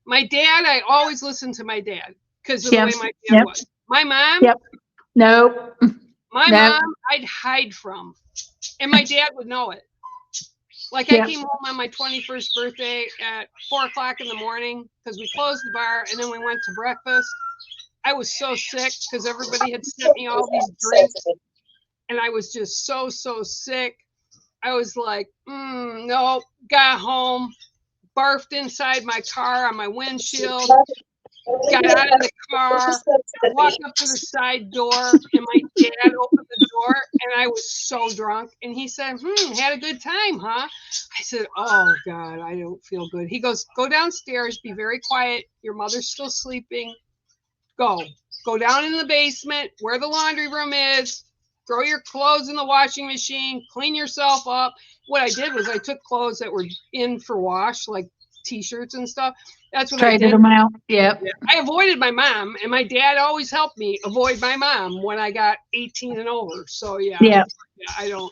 My dad, I always listen to my dad because of the Yep. way my dad was. My mom, Yep. Nope. my Nope. mom, I'd hide from, and my dad would know it. Like Yep. I came home on my 21st birthday at 4:00 in the morning because we closed the bar and then we went to breakfast. I was so sick because everybody had sent me all these drinks, and I was just so sick. I was like, no. Got home, barfed inside my car on my windshield. Got out of the car, walked up to the side door, and my dad opened the door, and I was so drunk. And he said, had a good time, huh? I said, oh, God, I don't feel good. He goes, go downstairs, be very quiet. Your mother's still sleeping. Go down in the basement where the laundry room is. Throw your clothes in the washing machine. Clean yourself up. What I did was I took clothes that were in for wash, like T-shirts and stuff. That's what I did. Traded them out. Yep. I avoided my mom, and my dad always helped me avoid my mom when I got 18 and over. So yeah, I don't.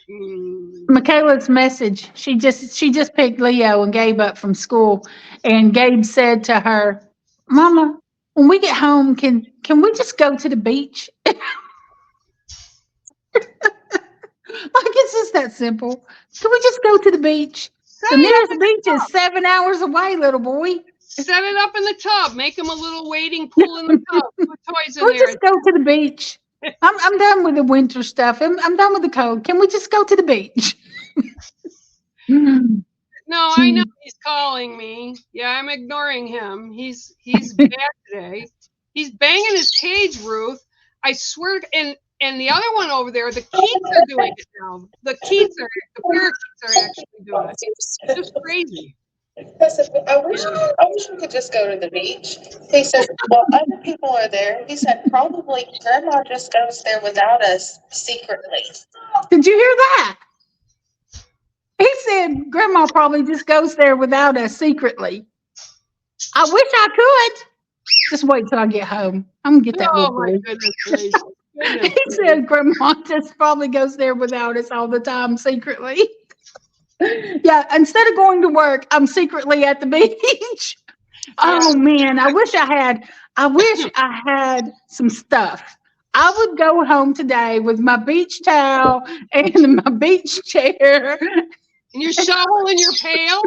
Michaela's message. She just picked Leo and Gabe up from school, and Gabe said to her, "Mama, when we get home, can we just go to the beach?" Like it's just that simple. Can we just go to the beach? The nearest beach is 7 hours away, little boy. Set it up in the tub. Make him a little wading pool in the tub. Put toys in Can we there. just go to the beach? I'm done with the winter stuff. I'm done with the cold. Can we just go to the beach? No, I know he's calling me. Yeah, I'm ignoring him. He's bad today. He's banging his cage, Ruth. I swear. And the other one over there, the Keats are doing it now. The parakeets are actually doing it. It's just crazy. I said, I wish we could just go to the beach. He said, well, other people are there. He said, probably Grandma just goes there without us secretly. Did you hear that? He said, Grandma probably just goes there without us secretly. I wish I could. Just wait till I get home. I'm going to get that little boy. Goodness gracious. He said, Grandma just probably goes there without us all the time secretly. Yeah, instead of going to work, I'm secretly at the beach. Oh man, I wish I had some stuff. I would go home today with my beach towel and my beach chair. And your shovel and your pail?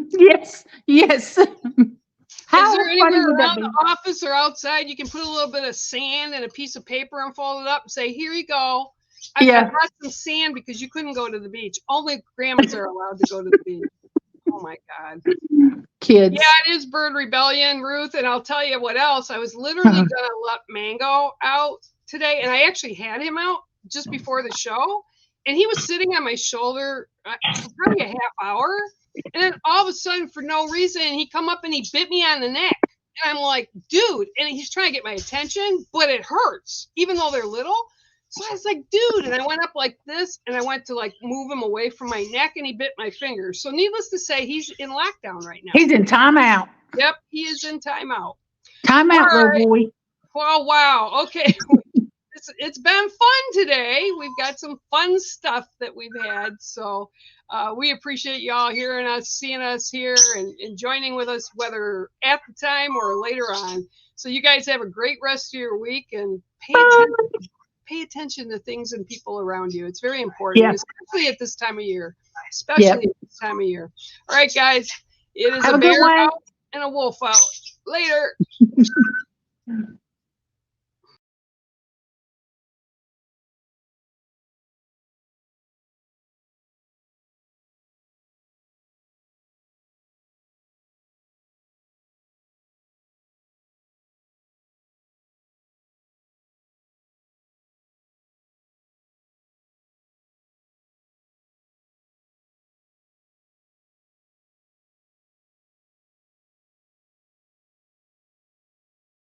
Yes. How Is there funny anywhere would that around be? the office or outside you can put a little bit of sand and a piece of paper and fold it up and say, here you go. I brought some sand because you couldn't go to the beach. Only grandmas are allowed to go to the beach. Oh my God. Kids. Yeah, it is bird rebellion, Ruth. And I'll tell you what else. I was literally going to let Mango out today. And I actually had him out just before the show. And he was sitting on my shoulder for probably a half hour. And then all of a sudden, for no reason, he come up and he bit me on the neck. And I'm like, dude. And he's trying to get my attention, but it hurts, even though they're little. So I was like, dude. And I went up like this, and I went to like move him away from my neck, and he bit my finger. So needless to say, he's in lockdown right now. He's in timeout. Yep, he is in timeout. Time All out, little right. boy. Well, wow. Okay. It's been fun today. We've got some fun stuff that we've had. So we appreciate y'all hearing us, seeing us here, and joining with us, whether at the time or later on. So you guys have a great rest of your week, and pay attention to things and people around you. It's very important, Yeah. especially at this time of year. Yeah. Especially at this time of year. All right, guys. It is Have a a good bear one. out and a wolf out. Later.